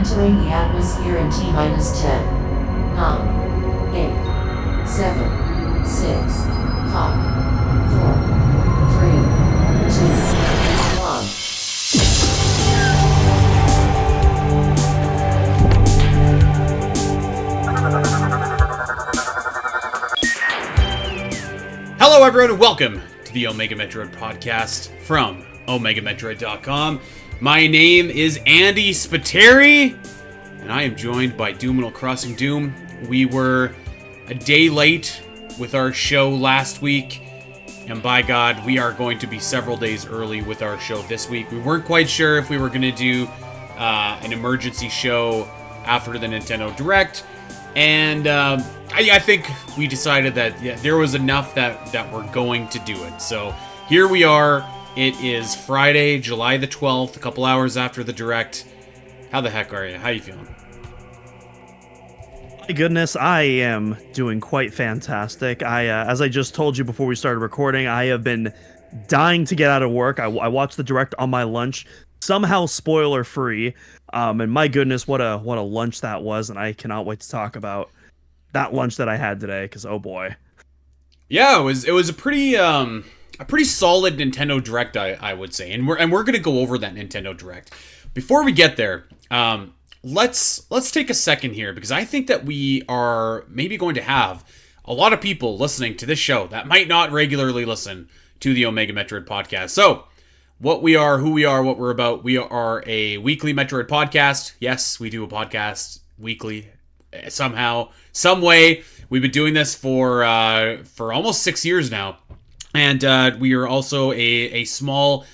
Entering the atmosphere in T-minus 10, 9, 8, 7, 6, 5, 4, 3, 2, 1. Hello everyone and welcome to the Omega Metroid podcast from OmegaMetroid.com. My name is Andy Spiteri, and I am joined by Doom Crossing Doom. We were a day late with our show last week, and by God, we are going to be several days early with our show this week. We weren't quite sure if we were going to do an emergency show after the Nintendo Direct, and I think we decided that there was enough that we're going to do it. So here we are. It is Friday, July the 12th, a couple hours after the Direct. How the heck are you? How you feeling? My goodness, I am doing quite fantastic. As I just told you before we started recording, I have been dying to get out of work. I watched the Direct on my lunch, somehow spoiler-free. And my goodness, what a lunch that was, and I cannot wait to talk about that lunch that I had today, because oh boy. Yeah, it was a pretty solid Nintendo Direct, I would say, and we're gonna go over that Nintendo Direct. Before we get there, let's take a second here, because I think that we are maybe going to have a lot of people listening to this show that might not regularly listen to the Omega Metroid podcast. So, what we are, who we are, what we're about. We are a weekly Metroid podcast. Yes, we do a podcast weekly somehow, some way. We've been doing this for almost 6 years now. And we are also a small,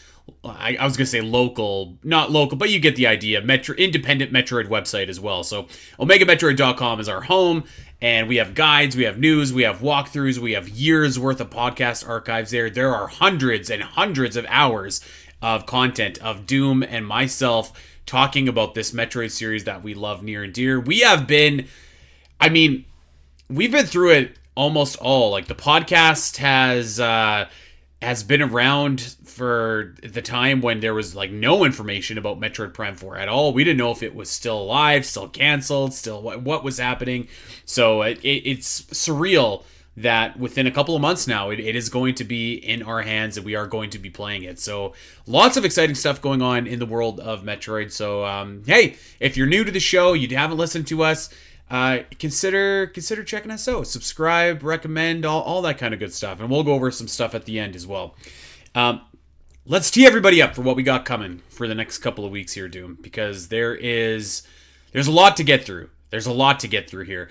I was going to say local, not local, but you get the idea, independent Metroid website as well. So OmegaMetroid.com is our home, and we have guides, we have news, we have walkthroughs, we have years worth of podcast archives there. There are hundreds and hundreds of hours of content of Doom and myself talking about this Metroid series that we love near and dear. We have been, we've been through it almost all. Like, the podcast has been around for the time when there was like no information about Metroid Prime 4 at all. We didn't know if it was still alive, still canceled, still what was happening. So it's surreal that within a couple of months now, it is going to be in our hands and we are going to be playing it. So lots of exciting stuff going on in the world of Metroid. So hey, if you're new to the show, you haven't listened to us, consider checking us out. Subscribe, recommend, all that kind of good stuff. And we'll go over some stuff at the end as well. Let's tee everybody up for what we got coming for the next couple of weeks here, Doom, because there's a lot to get through. There's a lot to get through here.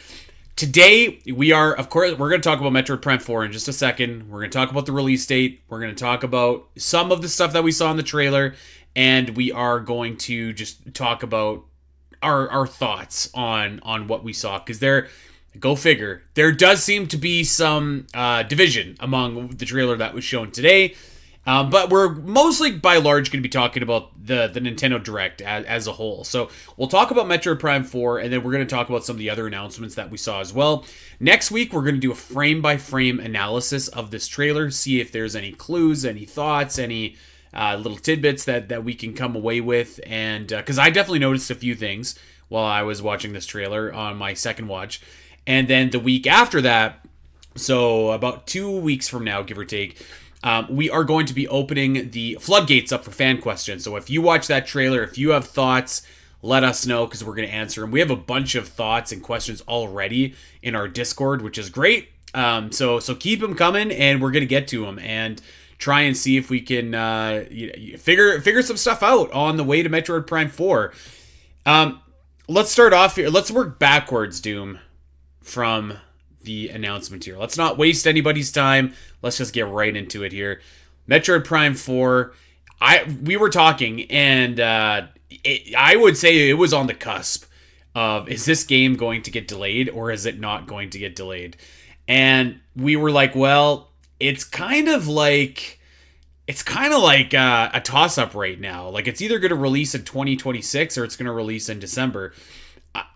Today, we're going to talk about Metroid Prime 4 in just a second. We're going to talk about the release date. We're going to talk about some of the stuff that we saw in the trailer. And we are going to just talk about our thoughts on what we saw. Because go figure, there does seem to be some division among the trailer that was shown today. But we're mostly, by large, going to be talking about the Nintendo Direct as a whole. So we'll talk about Metroid Prime 4, and then we're going to talk about some of the other announcements that we saw as well. Next week, we're going to do a frame-by-frame analysis of this trailer, see if there's any clues, any thoughts, any little tidbits that we can come away with. And because I definitely noticed a few things while I was watching this trailer on my second watch. And then the week after that, so about 2 weeks from now, give or take, we are going to be opening the floodgates up for fan questions. So if you watch that trailer, if you have thoughts, let us know, because we're going to answer them. We have a bunch of thoughts and questions already in our Discord, which is great. So keep them coming, and we're going to get to them and try and see if we can figure some stuff out on the way to Metroid Prime 4. Let's start off here. Let's work backwards, Doom, from the announcement here. Let's not waste anybody's time. Let's just get right into it here. Metroid Prime 4. We were talking, and I would say it was on the cusp of, is this game going to get delayed or is it not going to get delayed? And we were like, well, it's kind of like a toss-up right now. Like, it's either going to release in 2026 or it's going to release in December.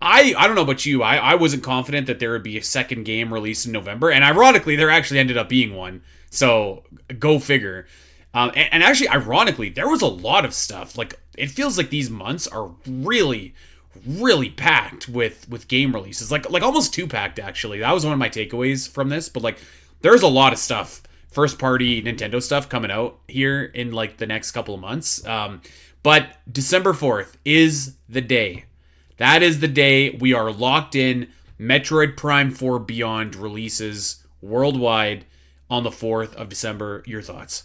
I don't know about you. I wasn't confident that there would be a second game released in November, and ironically, there actually ended up being one. So go figure. And actually, ironically, there was a lot of stuff. Like, it feels like these months are really, really packed with game releases, like almost too packed actually. That was one of my takeaways from this. But like, there's a lot of stuff, first party Nintendo stuff coming out here in like the next couple of months. But December 4th is the day. That is the day we are locked in. Metroid Prime 4 Beyond releases worldwide on the 4th of December. Your thoughts?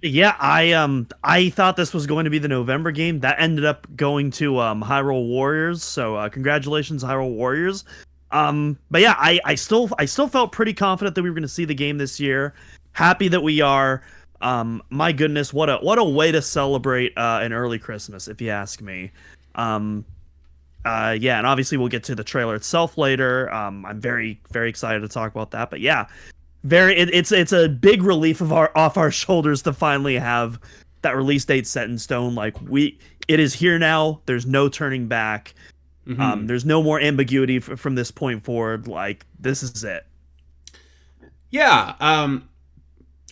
Yeah, I thought this was going to be the November game. That ended up going to Hyrule Warriors. So congratulations, Hyrule Warriors. But yeah, I still felt pretty confident that we were going to see the game this year. Happy that we are. My goodness, what a way to celebrate an early Christmas, if you ask me. Yeah, and obviously we'll get to the trailer itself later. I'm very, very excited to talk about that. But yeah, it's a big relief off our shoulders to finally have that release date set in stone. Like it is here now. There's no turning back. Mm-hmm. There's no more ambiguity from this point forward. Like, this is it. Yeah.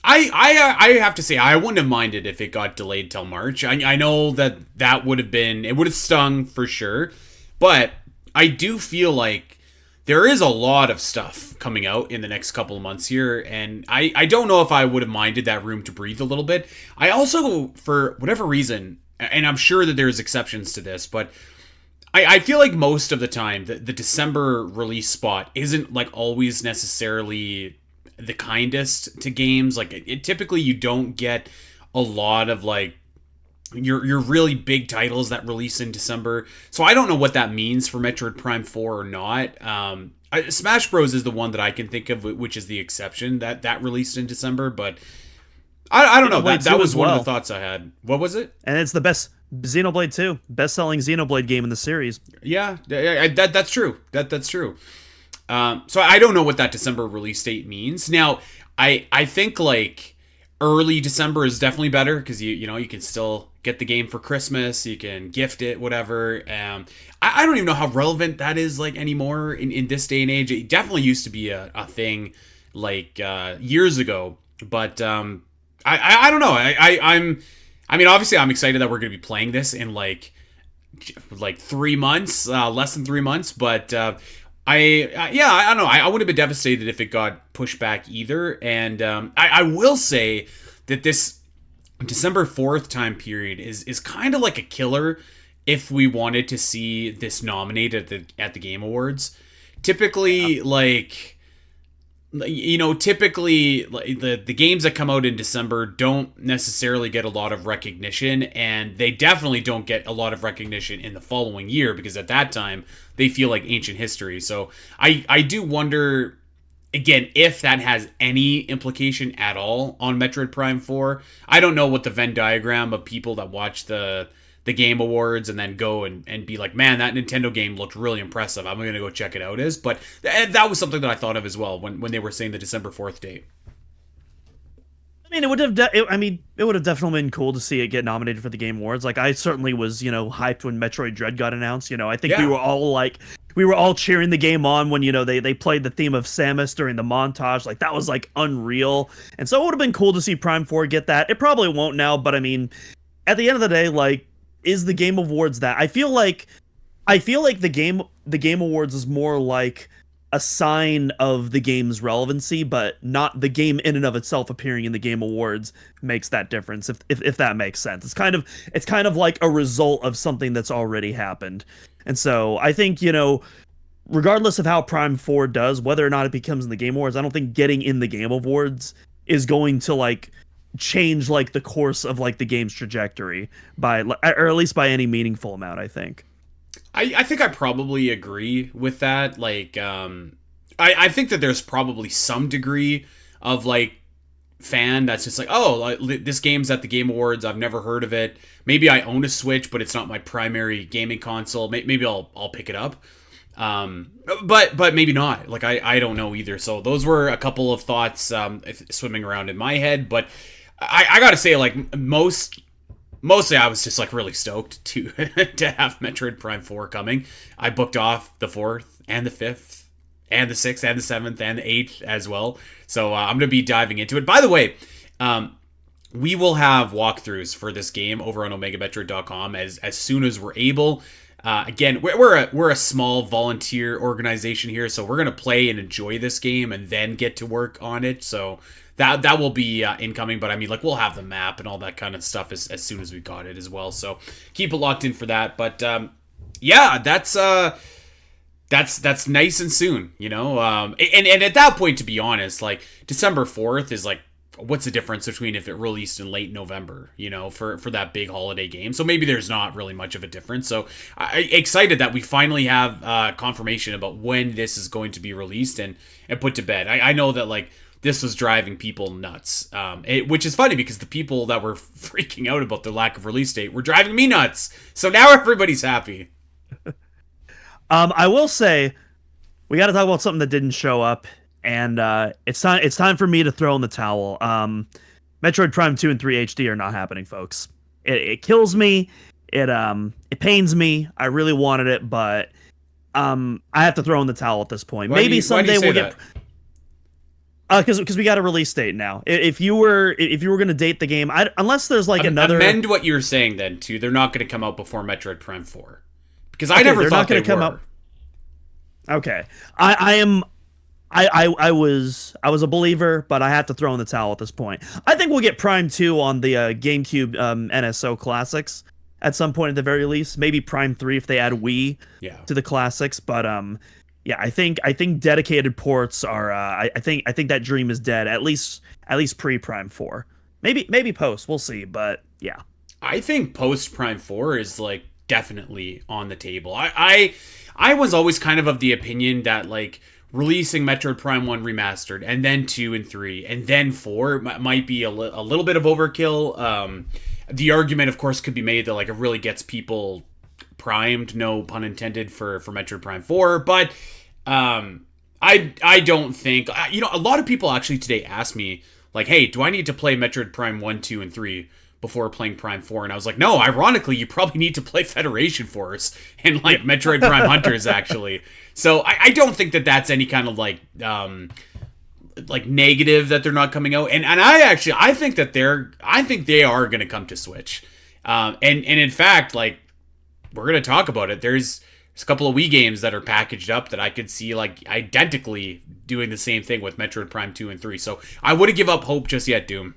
I have to say, I wouldn't have minded if it got delayed till March. I know that would have stung for sure, but I do feel like there is a lot of stuff coming out in the next couple of months here, and I don't know if I would have minded that room to breathe a little bit. I also, for whatever reason, and I'm sure that there's exceptions to this, but I feel like most of the time the December release spot isn't like always necessarily the kindest to games. Like it typically you don't get a lot of like your really big titles that release in December. So I don't know what that means for Metroid Prime 4 or not. Smash Bros is the one that I can think of, which is the exception that released in December. But I don't know. That was one of the thoughts I had. What was it? And it's the best Xenoblade 2, best-selling Xenoblade game in the series. Yeah, that's true. That's true. So I don't know what that December release date means. Now, I think like early December is definitely better because you know you can still get the game for Christmas, you can gift it, whatever. I don't even know how relevant that is like anymore in this day and age. It definitely used to be a thing like years ago, but I don't know. I mean, obviously, I'm excited that we're going to be playing this in like 3 months, less than 3 months. But I don't know. I would have been devastated if it got pushed back either. And I will say that this December 4th time period is kind of like a killer if we wanted to see this nominated at the Game Awards. Typically, typically the games that come out in December don't necessarily get a lot of recognition, and they definitely don't get a lot of recognition in the following year because at that time they feel like ancient history. So I do wonder, again, if that has any implication at all on Metroid Prime 4. I don't know what the Venn diagram of people that watch the Game Awards and then go and be like, man, that Nintendo game looked really impressive, I'm going to go check it out is. But that was something that I thought of as well when they were saying the December 4th date. I mean, it would have definitely been cool to see it get nominated for the Game Awards. Like, I certainly was, hyped when Metroid Dread got announced. I think we were all cheering the game on when, they played the theme of Samus during the montage. Like, that was like unreal. And so it would have been cool to see Prime 4 get that. It probably won't now, but I mean, at the end of the day, like, is the Game Awards that? I feel like the Game Awards is more like a sign of the game's relevancy, but not the game in and of itself appearing in the Game Awards makes that difference, if that makes sense. It's kind of like a result of something that's already happened. And so I think, regardless of how Prime 4 does, whether or not it becomes in the Game Awards, I don't think getting in the Game Awards is going to like change like the course of like the game's trajectory or at least by any meaningful amount, I think. I think I probably agree with that. Like, I think that there's probably some degree of like fan that's just like, oh, like, this game's at the Game Awards, I've never heard of it. Maybe I own a Switch, but it's not my primary gaming console. Maybe I'll pick it up. But maybe not. Like, I don't know either. So those were a couple of thoughts swimming around in my head. But I gotta say, like, mostly I was just like really stoked to have Metroid Prime 4 coming. I booked off the 4th and the 5th and the 6th and the 7th and the 8th as well. So I'm going to be diving into it. By the way, we will have walkthroughs for this game over on omegametroid.com as soon as we're able. Again, we're a small volunteer organization here, so we're gonna play and enjoy this game and then get to work on it. So that will be incoming. But I mean, like, we'll have the map and all that kind of stuff as soon as we got it as well. So keep it locked in for that. But yeah, that's nice and soon, you know. And at that point, to be honest, like December 4th is like, what's the difference between if it released in late November, you know, for that big holiday game? So maybe there's not really much of a difference. So excited that we finally have confirmation about when this is going to be released and put to bed. I know that, like, this was driving people nuts, which is funny because the people that were freaking out about the lack of release date were driving me nuts. So now everybody's happy. I will say, we got to talk about something that didn't show up. And it's time for me to throw in the towel. Metroid Prime 2 and 3 HD are not happening, folks. It kills me. It pains me. I really wanted it, but I have to throw in the towel at this point. Maybe someday we'll get. Because we got a release date now. If you were gonna date the game, unless there's like another. Amend what you're saying then too. They're not going to come out before Metroid Prime 4 because I never thought they were. Out. Okay, I was a believer, but I have to throw in the towel at this point. I think we'll get Prime 2 on the GameCube NSO classics at some point at the very least. Maybe Prime 3 if they add Wii to the classics. But yeah, I think dedicated ports are. I think that dream is dead. At least pre Prime 4. Maybe post. We'll see. But yeah, I think post Prime 4 is like definitely on the table. I was always kind of the opinion that, like, releasing Metroid Prime 1 remastered, and then 2 and 3, and then 4 might be a little bit of overkill. The argument, of course, could be made that, like, it really gets people primed, no pun intended, for Metroid Prime 4, but I don't think... You know, a lot of people actually today asked me, like, hey, do I need to play Metroid Prime 1, 2, and 3 before playing Prime 4? And I was like, no, ironically, you probably need to play Federation Force and, like, Metroid Prime Hunters, actually. So I don't think that that's any kind of, like negative that they're not coming out. And I think that they are going to come to Switch. And in fact, like, we're going to talk about it. There's a couple of Wii games that are packaged up that I could see, like, identically doing the same thing with Metroid Prime 2 and 3. So I wouldn't give up hope just yet, Doom.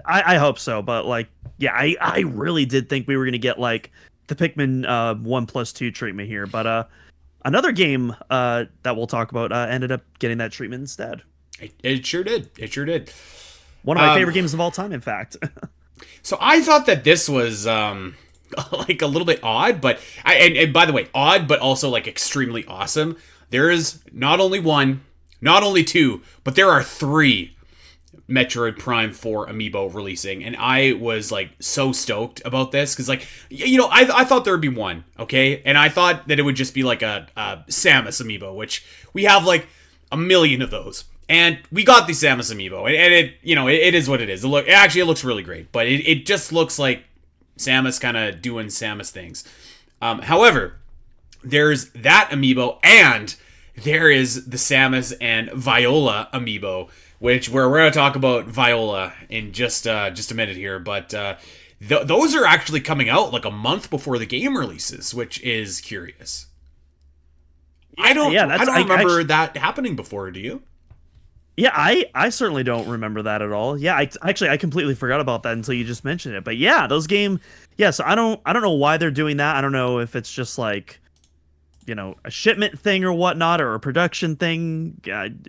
I hope so, but, like, yeah, I really did think we were going to get, like, the Pikmin 1+2 treatment here, but another game that we'll talk about ended up getting that treatment instead. It sure did. One of my favorite games of all time, in fact. So I thought that this was like a little bit odd, but and by the way, odd, but also, like, extremely awesome. There is not only one, not only two, but there are 3 Metroid Prime 4 Amiibo releasing, and I was, like, so stoked about this because, like, you know, I thought there would be one, okay, and I thought that it would just be like a Samus Amiibo, which we have like a million of those, and we got the Samus Amiibo, and it, you know, it is what it is. It looks really great, but it just looks like Samus kind of doing Samus things. However, there's that Amiibo, and there is the Samus and Viola Amiibo, which we're going to talk about Viola in just a minute here, but those are actually coming out like a month before the game releases, which is curious. I don't remember that happening before. Do you? Yeah, I certainly don't remember that at all. Yeah, I completely forgot about that until you just mentioned it. But yeah, those games. Yeah, so I don't know why they're doing that. I don't know if it's just like, you know, a shipment thing or whatnot, or a production thing,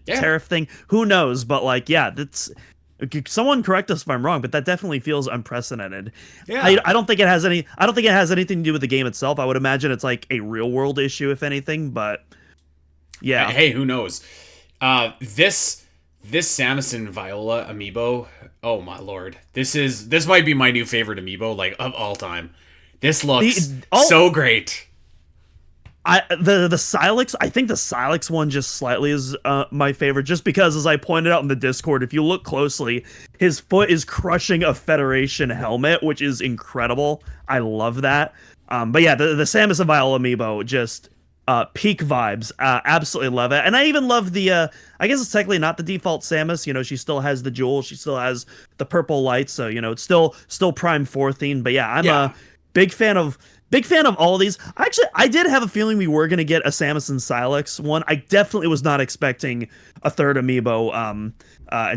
tariff thing. Who knows? But, like, yeah, that's. Someone correct us if I'm wrong, but that definitely feels unprecedented. Yeah. I don't think it has any. I don't think it has anything to do with the game itself. I would imagine it's like a real world issue, if anything. But yeah. Hey, who knows? This Samus and Viola Amiibo. Oh my lord! This might be my new favorite Amiibo, like, of all time. This looks so great. The Silex, I think the Silex one just slightly is my favorite, just because, as I pointed out in the Discord, if you look closely, his foot is crushing a Federation helmet, which is incredible. I love that. But yeah, the Samus and Viola Amiibo, just Peak vibes. Absolutely love it. And I even love the I guess it's technically not the default Samus, she still has the jewel, she still has the purple lights, so it's still Prime 4 themed. But yeah, I'm Yeah. a big fan of all of these. Actually, I did have a feeling we were gonna get a Samus and Silex one. I definitely was not expecting a third amiibo.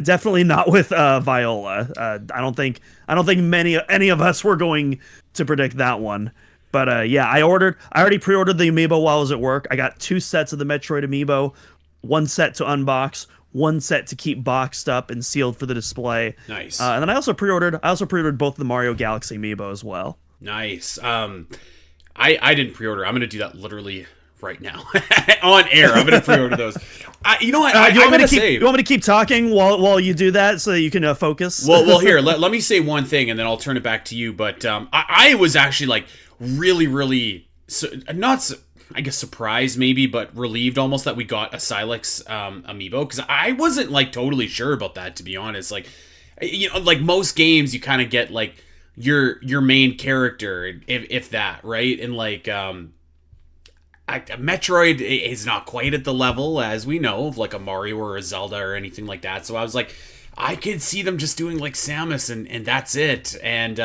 Definitely not with Viola. I don't think any of us were going to predict that one. But yeah, I already pre-ordered the amiibo while I was at work. I got 2 sets of the Metroid amiibo, 1 set to unbox, 1 set to keep boxed up and sealed for the display. Nice. And then I also pre-ordered both the Mario Galaxy amiibo as well. Nice. I didn't pre-order. I'm gonna do that literally right now on air. I'm gonna pre-order those. You know what? You I'm want gonna me say. you want me to keep talking while you do that so that you can focus? Well, here. Let me say one thing, and then I'll turn it back to you. But I was actually like really, really I guess surprised maybe, but relieved almost that we got a Silex amiibo, because I wasn't like totally sure about that, to be honest. Like, like most games, you kind of get like your main character, if that, right? And like Metroid is not quite at the level, as we know, of like a Mario or a Zelda or anything like that. So I was like, I could see them just doing like Samus and that's it. And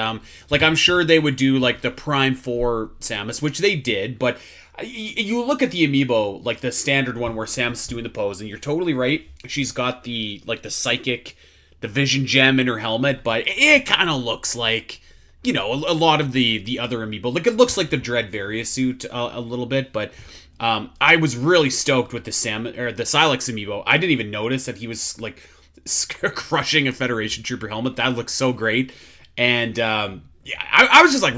like I'm sure they would do like the Prime 4 Samus, which they did, but you look at the amiibo, like the standard one where Samus is doing the pose, and you're totally right. She's got the psychic, the vision gem in her helmet, but it kind of looks like, a lot of the other amiibo. Like it looks like the Dread Various suit a little bit, but I was really stoked with the Silex amiibo. I didn't even notice that he was like crushing a Federation Trooper helmet. That looks so great. And yeah, I was just like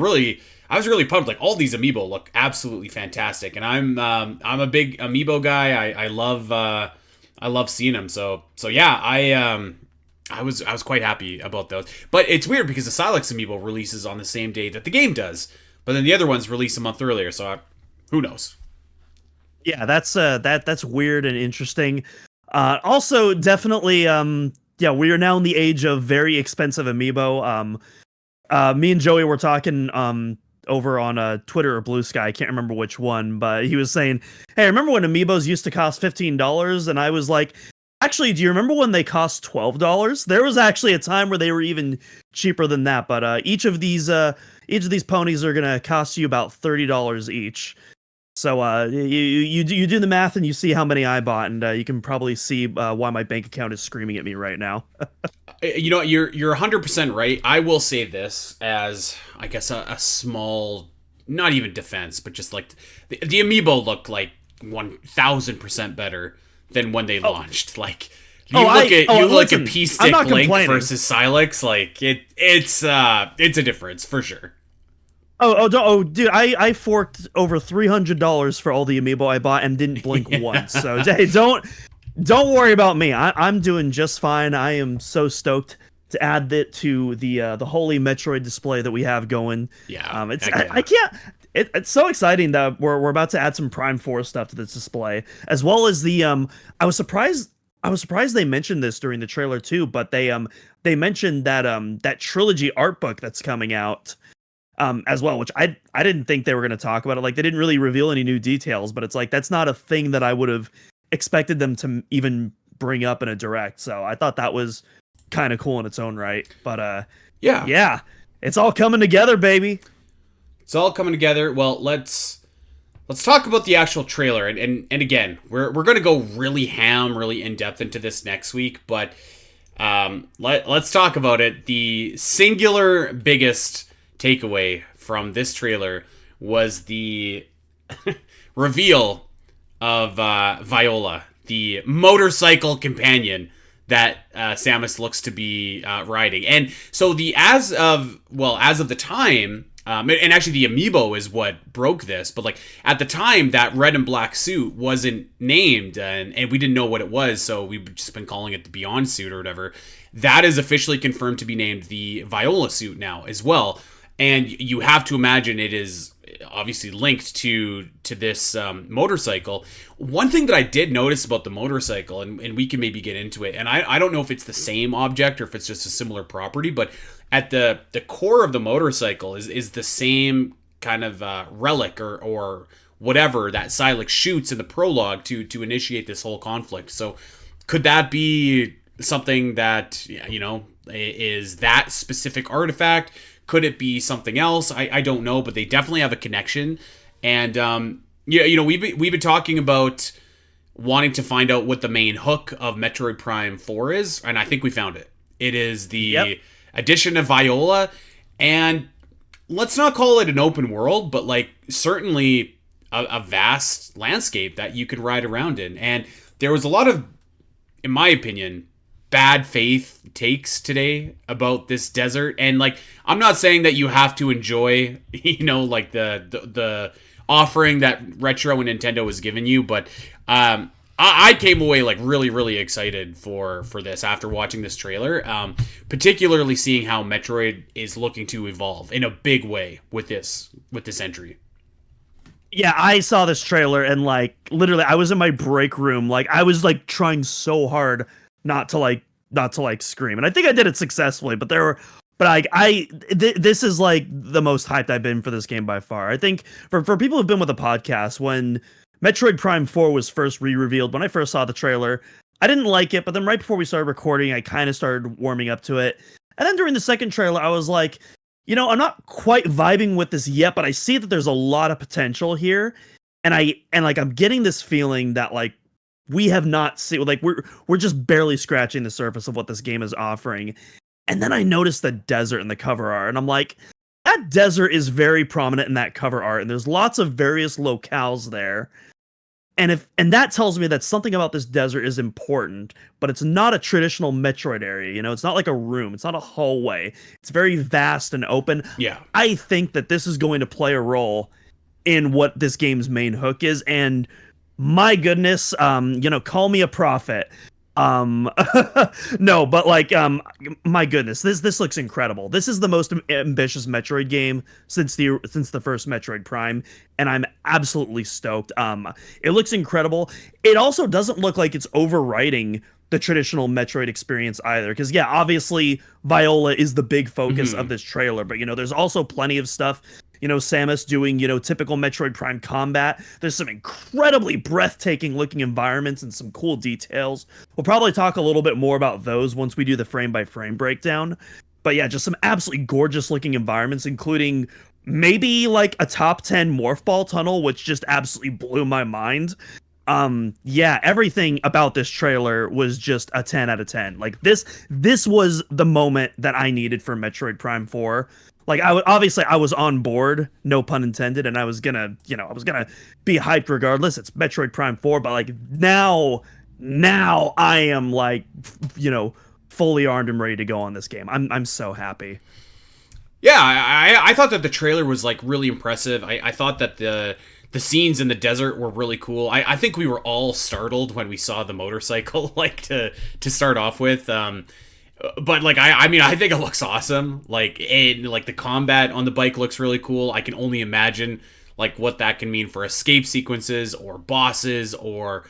I was really pumped. Like all these amiibo look absolutely fantastic, and I'm a big amiibo guy. I love seeing them. So yeah, I was quite happy about those. But it's weird because the Silex amiibo releases on the same day that the game does, but then the other ones release a month earlier. So who knows? Yeah, that's weird and interesting. Also, definitely, yeah, we are now in the age of very expensive amiibo. Me and Joey were talking over on Twitter or Blue Sky, I can't remember which one, but he was saying, "Hey, remember when amiibos used to cost $15?" And I was like, "Actually, do you remember when they cost $12? There was actually a time where they were even cheaper than that." But each of these ponies are gonna cost you about $30 each. So you do the math and you see how many I bought, and you can probably see why my bank account is screaming at me right now. You're 100% right. I will say this as, I guess, a small, not even defense, but just like the amiibo look like 1,000% better than when they launched. Like you look at P-Stick Link versus Silex, like it's a difference for sure. Dude! I forked over $300 for all the amiibo I bought and didn't blink once. So hey, don't worry about me. I'm doing just fine. I am so stoked to add that to the holy Metroid display that we have going. Yeah, I can't. It's so exciting that we're about to add some Prime 4 stuff to this display, as well as the I was surprised they mentioned this during the trailer too, but they mentioned that trilogy art book that's coming out. As well, which I didn't think they were going to talk about it. Like they didn't really reveal any new details, but it's like that's not a thing that I would have expected them to even bring up in a direct. So I thought that was kind of cool in its own right. But yeah, it's all coming together, baby. It's all coming together. Well, let's talk about the actual trailer. And again, we're going to go really in depth into this next week. But let's talk about it. The singular biggest takeaway from this trailer was the reveal of Viola, the motorcycle companion that Samus looks to be riding. And so as of the time, and actually the amiibo is what broke this, but like at the time that red and black suit wasn't named and we didn't know what it was, so we've just been calling it the Beyond suit or whatever. That is officially confirmed to be named the Viola suit now as well. And you have to imagine it is obviously linked to this motorcycle. One thing that I did notice about the motorcycle, and we can maybe get into it, and I don't know if it's the same object or if it's just a similar property, but at the core of the motorcycle is the same kind of relic or whatever that Silex shoots in the prologue to initiate this whole conflict. So could that be something that, is that specific artifact? Could it be something else? I don't know, but they definitely have a connection. And we've been talking about wanting to find out what the main hook of Metroid Prime 4 is, and I think we found it. It is the addition of Viola, and let's not call it an open world, but like certainly a vast landscape that you could ride around in. And there was a lot of, in my opinion, bad faith takes today about this desert. And like, I'm not saying that you have to enjoy, like the offering that Retro and Nintendo has given you, but I came away like really, really excited for this after watching this trailer, particularly seeing how Metroid is looking to evolve in a big way with this entry. Yeah, I saw this trailer and like literally I was in my break room, like I was like trying so hard not to scream, and I think I did it successfully. But this is like the most hyped I've been for this game by far. I think for people who've been with the podcast, when Metroid Prime 4 was first re-revealed, when I first saw the trailer, I didn't like it, but then right before we started recording, I kind of started warming up to it. And then during the second trailer, I was like, I'm not quite vibing with this yet, but I see that there's a lot of potential here. And I'm getting this feeling that like we have not seen, like we're just barely scratching the surface of what this game is offering. And then I noticed the desert in the cover art, and I'm like, that desert is very prominent in that cover art, and there's lots of various locales there. And that tells me that something about this desert is important, but it's not a traditional Metroid area. It's not like a room. It's not a hallway. It's very vast and open. Yeah. I think that this is going to play a role in what this game's main hook is. And my goodness, call me a prophet. No, but like, my goodness, this looks incredible. This is the most ambitious Metroid game since the first Metroid Prime, and I'm absolutely stoked. It looks incredible. It also doesn't look like it's overwriting the traditional Metroid experience either, because yeah, obviously Viola is the big focus of this trailer, but there's also plenty of stuff. Samus doing, typical Metroid Prime combat. There's some incredibly breathtaking looking environments and some cool details. We'll probably talk a little bit more about those once we do the frame by frame breakdown. But yeah, just some absolutely gorgeous looking environments, including maybe like a top 10 morph ball tunnel, which just absolutely blew my mind. Yeah, everything about this trailer was just a 10 out of 10. Like this was the moment that I needed for Metroid Prime 4. Like I was on board, no pun intended, and I was gonna be hyped regardless. It's Metroid Prime 4, but like now I am like, fully armed and ready to go on this game. I'm so happy. Yeah, I thought that the trailer was like really impressive. I thought that the scenes in the desert were really cool. I think we were all startled when we saw the motorcycle, like to start off with. But like I think it looks awesome. Like the combat on the bike looks really cool. I can only imagine like what that can mean for escape sequences or bosses or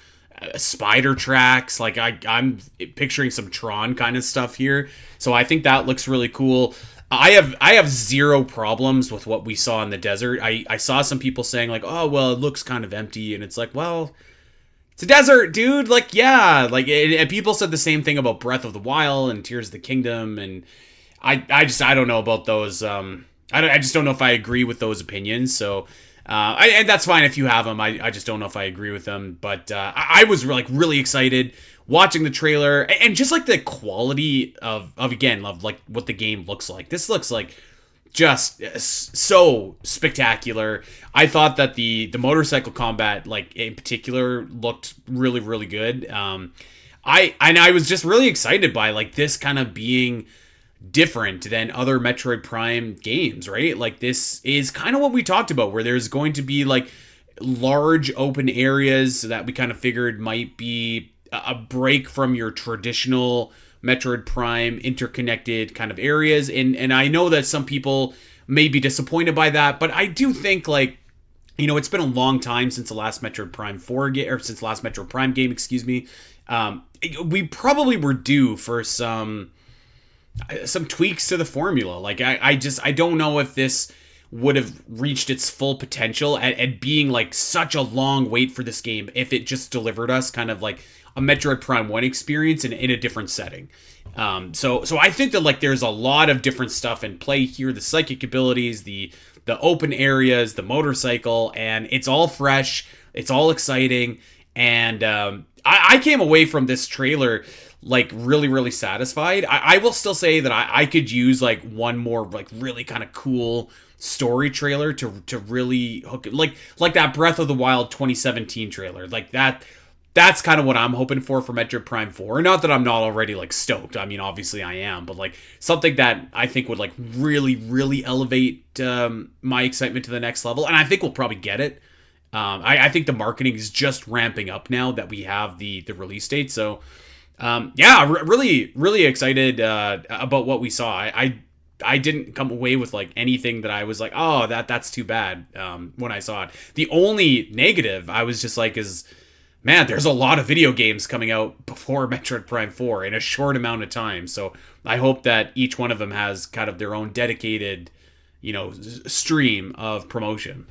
spider tracks. Like I'm picturing some Tron kind of stuff here. So I think that looks really cool. I have zero problems with what we saw in the desert. I saw some people saying like, oh well, it looks kind of empty, and it's like, well, it's a desert, dude. Like, yeah, like, and people said the same thing about Breath of the Wild and Tears of the Kingdom, and I don't know about those. I just don't know if I agree with those opinions. So, and that's fine if you have them. I just don't know if I agree with them. But I was like really excited watching the trailer, and just like the quality of like what the game looks like. This looks like just so spectacular. I thought that the motorcycle combat, like in particular, looked really, really good. I was just really excited by like this kind of being different than other Metroid Prime games, right? Like this is kind of what we talked about, where there's going to be like large open areas that we kind of figured might be a break from your traditional Metroid Prime interconnected kind of areas, and I know that some people may be disappointed by that, but I do think like, it's been a long time since the last Metroid Prime 4 game, or since the last Metroid Prime game, excuse me. We probably were due for some tweaks to the formula. Like I don't know if this would have reached its full potential and being like such a long wait for this game if it just delivered us kind of like a Metroid Prime 1 experience in a different setting. So I think that like there's a lot of different stuff in play here, the psychic abilities, the open areas, the motorcycle, and it's all fresh, it's all exciting, and I came away from this trailer like really, really satisfied. I will still say that I could use like one more like really kind of cool story trailer to really hook it, like that Breath of the Wild 2017 trailer, like that's kind of what I'm hoping for Metroid Prime 4. Not that I'm not already like stoked. I mean, obviously I am, but like something that I think would like really, really elevate my excitement to the next level, and I think we'll probably get it. I think the marketing is just ramping up now that we have the release date. So really, really excited about what we saw. I didn't come away with like anything that I was like, oh, that's too bad when I saw it. The only negative I was just like is, man, there's a lot of video games coming out before Metroid Prime 4 in a short amount of time. So I hope that each one of them has kind of their own dedicated, stream of promotion.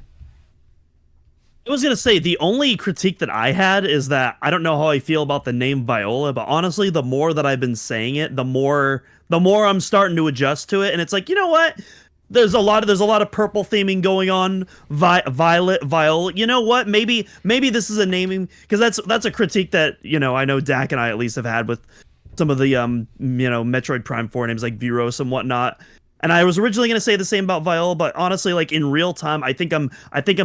I was gonna say the only critique that I had is that I don't know how I feel about the name Viola, but honestly, the more that I've been saying it, the more I'm starting to adjust to it, and it's like, you know what? There's a lot of purple theming going on. Violet, Viola. You know what? Maybe this is a naming, because that's a critique that I know Dak and I at least have had with some of the Metroid Prime 4 names like Viros and whatnot. And I was originally going to say the same about Viola, but honestly, like in real time, I think I'm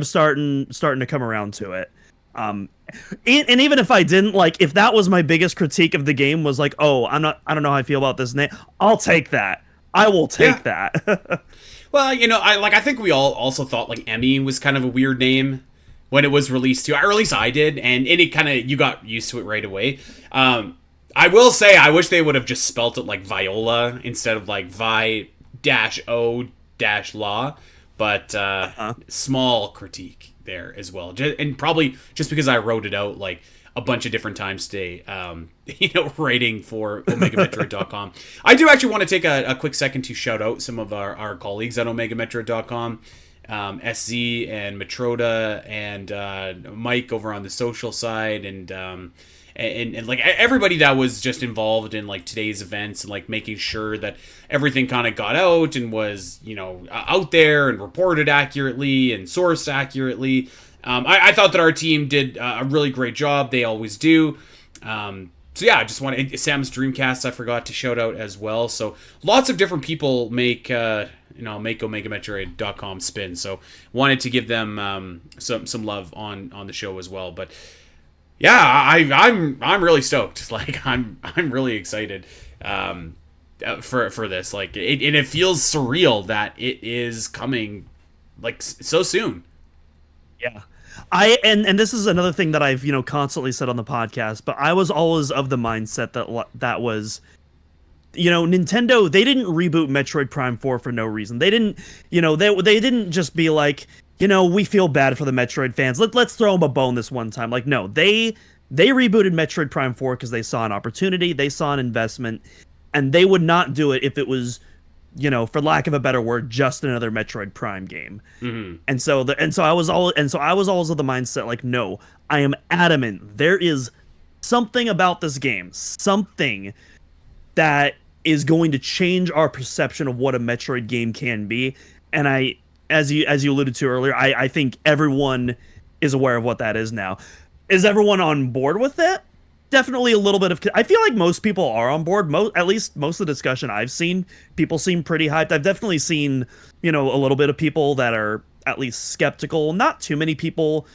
starting to come around to it. And even if I didn't, like, if that was my biggest critique of the game was like, oh, I don't know how I feel about this name, I'll take that. I will take that. Well, I think we all also thought like Emmy was kind of a weird name when it was released too. Or at least I did, and it kind of, you got used to it right away. I will say I wish they would have just spelt it like Viola instead of like Vi-O-Law, but small critique there as well. And probably just because I wrote it out like a bunch of different times today, writing for OmegaMetroid.com. I do actually want to take a quick second to shout out some of our colleagues at OmegaMetroid.com, SZ and Metroda and Mike over on the social side, and like everybody that was just involved in like today's events and like making sure that everything kind of got out and was out there and reported accurately and sourced accurately. I thought that our team did a really great job. They always do. So yeah, I just wanted Sam's Dreamcast I forgot to shout out as well. So lots of different people make OmegaMetroid.com spin. So wanted to give them some love on the show as well. But yeah, I'm really stoked. Like I'm really excited for this. Like it feels surreal that it is coming like so soon. Yeah. And this is another thing that I've constantly said on the podcast, but I was always of the mindset that was Nintendo, they didn't reboot Metroid Prime 4 for no reason. They didn't they didn't just be like, we feel bad for the Metroid fans. Let's throw them a bone this one time. Like, no, they rebooted Metroid Prime 4 because they saw an opportunity, they saw an investment, and they would not do it if it was, for lack of a better word, just another Metroid Prime game. Mm-hmm. And so I was always of the mindset like, no, I am adamant. There is something about this game, something that is going to change our perception of what a Metroid game can be. And as you alluded to earlier, I think everyone is aware of what that is now. Is everyone on board with it? Definitely a little bit of... I feel like most people are on board. At least most of the discussion I've seen, people seem pretty hyped. I've definitely seen, a little bit of people that are at least skeptical. Not too many people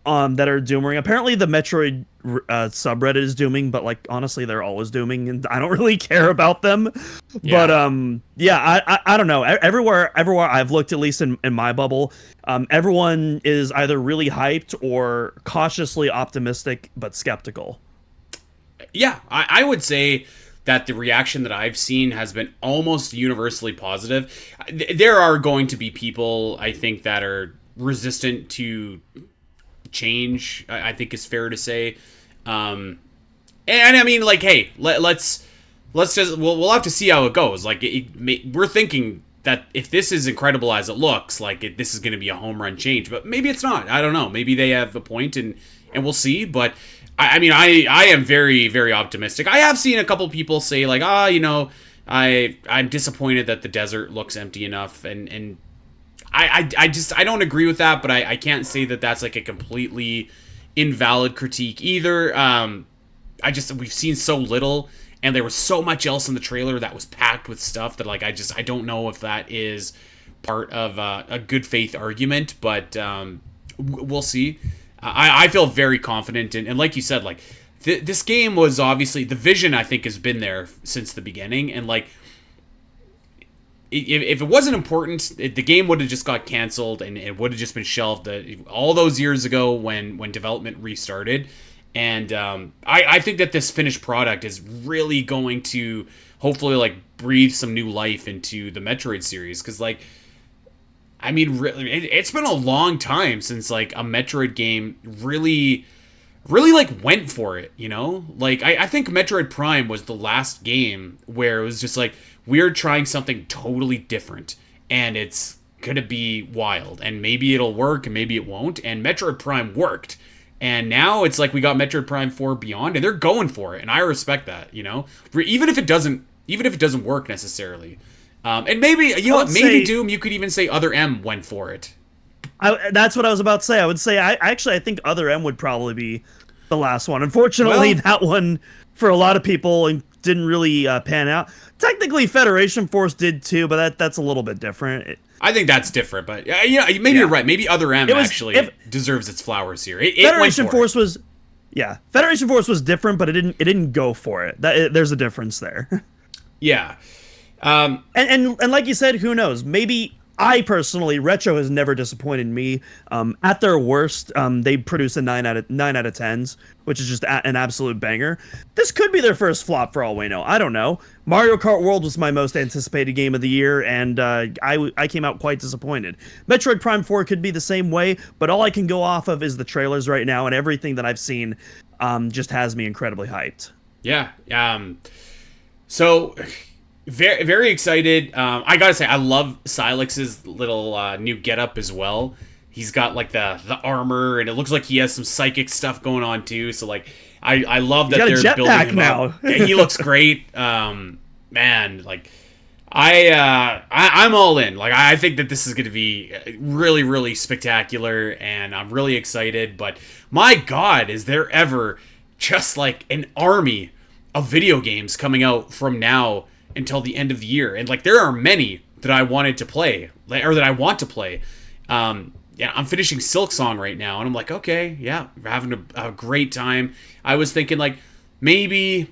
that are dooming. Apparently the Metroid subreddit is dooming, but like honestly they're always dooming and I don't really care about them. Yeah. But yeah, I don't know. Everywhere I've looked, at least in my bubble, everyone is either really hyped or cautiously optimistic but skeptical. Yeah, I would say that the reaction that I've seen has been almost universally positive. There are going to be people, I think, that are resistant to change, I think is fair to say. And I mean, like, hey, let's just, we'll have to see how it goes. Like, we're thinking that if this is incredible as it looks, like this is going to be a home run change, but maybe it's not. I don't know. Maybe they have a point, and we'll see. But I mean, I am very, very optimistic. I have seen a couple people say like, I'm disappointed that the desert looks empty enough, and I don't agree with that, but I can't say that that's like a completely invalid critique either. We've seen so little, and there was so much else in the trailer that was packed with stuff that like I don't know if that is part of a good faith argument, but we'll see. I feel very confident, and like you said, like this game was obviously, the vision I think has been there since the beginning, and like if it wasn't important, the game would have just got canceled and it would have just been shelved all those years ago when development restarted. And I think that this finished product is really going to hopefully like breathe some new life into the Metroid series, because like, I mean, really, it's been a long time since like a Metroid game really like went for it, you know? Like I think Metroid Prime was the last game where it was just like, we're trying something totally different and it's gonna be wild, and maybe it'll work and maybe it won't, and Metroid Prime worked. And now it's like we got Metroid Prime 4 Beyond, and they're going for it, and I respect that, you know, even if it doesn't work necessarily. And maybe, you know what, maybe Doom, you could even say Other M went for it. That's what I was about to say. I would say I think Other M would probably be the last one. Unfortunately, that one for a lot of people didn't really pan out. Technically, Federation Force did too, but that's a little bit different. I think that's different, but maybe you're right. Maybe Other M deserves its flowers here. Federation Force was different, but it didn't go for it. There's a difference there. Yeah, and like you said, who knows? Maybe I personally, Retro has never disappointed me. At their worst, they produce a 9 out of 10s, which is just an absolute banger. This could be their first flop for all we know. I don't know. Mario Kart World was my most anticipated game of the year, and I came out quite disappointed. Metroid Prime 4 could be the same way, but all I can go off of is the trailers right now, and everything that I've seen just has me incredibly hyped. Yeah. So very, very excited. I gotta say, I love Silex's little new getup as well. He's got like the armor, and it looks like he has some psychic stuff going on too. So like, I love that they're building him up. Yeah, he looks great. Man, like I'm all in. Like I think that this is going to be really, really spectacular, and I'm really excited. But my God, is there ever just like an army of video games coming out from now until the end of the year? And like, there are many that I wanted to play, or that I want to play. Yeah, I'm finishing Silksong right now, and I'm like, okay, yeah, we're having a great time. I was thinking like, maybe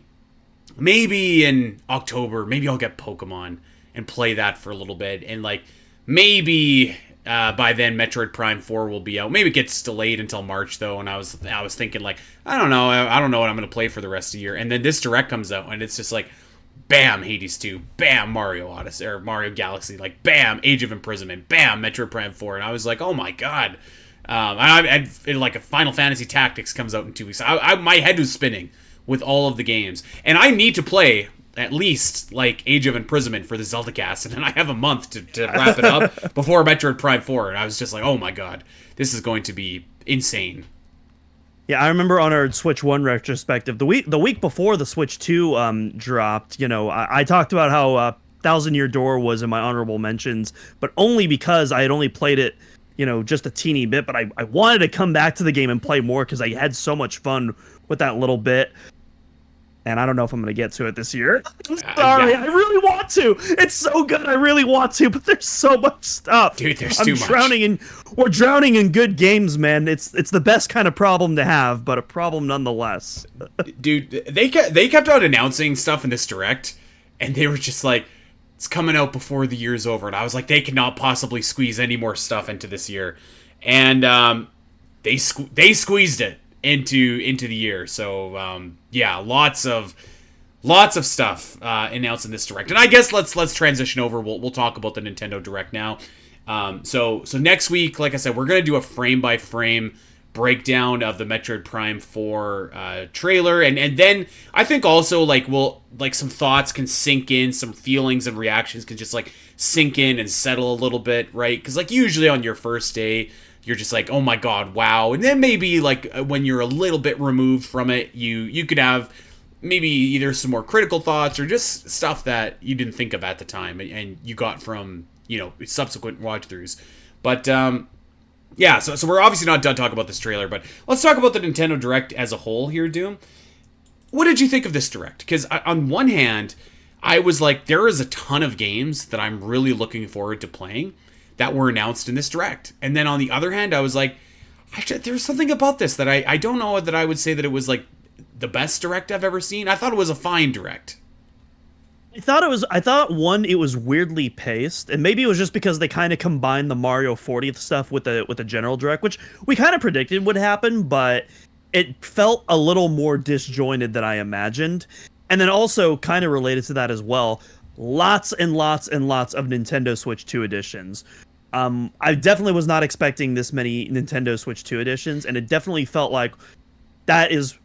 in October, maybe I'll get Pokemon and play that for a little bit, and like maybe by then Metroid Prime 4 will be out. Maybe it gets delayed until March though, and I was thinking like, I don't know what I'm gonna play for the rest of the year, and then this Direct comes out, and it's just like, bam, Hades 2, bam, Mario Odyssey, or Mario Galaxy, like, bam, Age of Imprisonment, bam, Metroid Prime 4, and I was like, oh my God. And like a Final Fantasy Tactics comes out in 2 weeks. My head was spinning with all of the games, and I need to play at least like Age of Imprisonment for the Zelda cast, and then I have a month to wrap it up before Metroid Prime 4, and I was just like, oh my God, this is going to be insane. Yeah, I remember on our Switch 1 retrospective, the week before the Switch 2 dropped, you know, I talked about how Thousand Year Door was in my honorable mentions, but only because I had only played it, you know, just a teeny bit, but I wanted to come back to the game and play more because I had so much fun with that little bit. And I don't know if I'm going to get to it this year. I'm sorry, yeah. I really want to. It's so good, I really want to, but there's so much stuff. Dude, there's too much. We're drowning in good games, man. It's the best kind of problem to have, but a problem nonetheless. Dude, they kept on announcing stuff in this Direct, and they were just like, it's coming out before the year's over. And I was like, they cannot possibly squeeze any more stuff into this year. And they squeezed it into the year. So yeah, lots of stuff announced in this Direct. And I guess let's transition over. We'll talk about the Nintendo Direct now. So next week, like I said, we're gonna do a frame by frame breakdown of the Metroid Prime 4 trailer, and then I think also like some thoughts can sink in, some feelings and reactions can just like sink in and settle a little bit, right? Because like usually on your first day, you're just like, oh my god, wow, and then maybe like when you're a little bit removed from it, you could have maybe either some more critical thoughts or just stuff that you didn't think of at the time and you got from subsequent watch throughs, but yeah, so we're obviously not done talking about this trailer, but let's talk about the Nintendo Direct as a whole here, Doom. What did you think of this Direct? Because on one hand, I was like, there is a ton of games that I'm really looking forward to playing that were announced in this Direct. And then on the other hand, I was like, there's something about this that I don't know that I would say that it was like the best Direct I've ever seen. I thought it was a fine Direct. I thought one, it was weirdly paced, and maybe it was just because they kind of combined the Mario 40th stuff with the general Direct, which we kind of predicted would happen, but it felt a little more disjointed than I imagined. And then also kind of related to that as well, lots and lots and lots of Nintendo Switch 2 editions. I definitely was not expecting this many Nintendo Switch 2 editions, and it definitely felt like that is,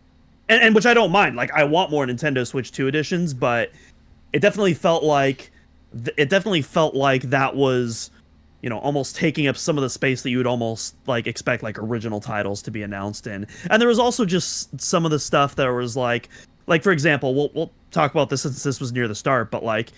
and which I don't mind. Like, I want more Nintendo Switch 2 editions, but it definitely felt like that was, almost taking up some of the space that you would almost like expect like original titles to be announced in. And there was also just some of the stuff that was like for example, we'll talk about this since this was near the start, but like,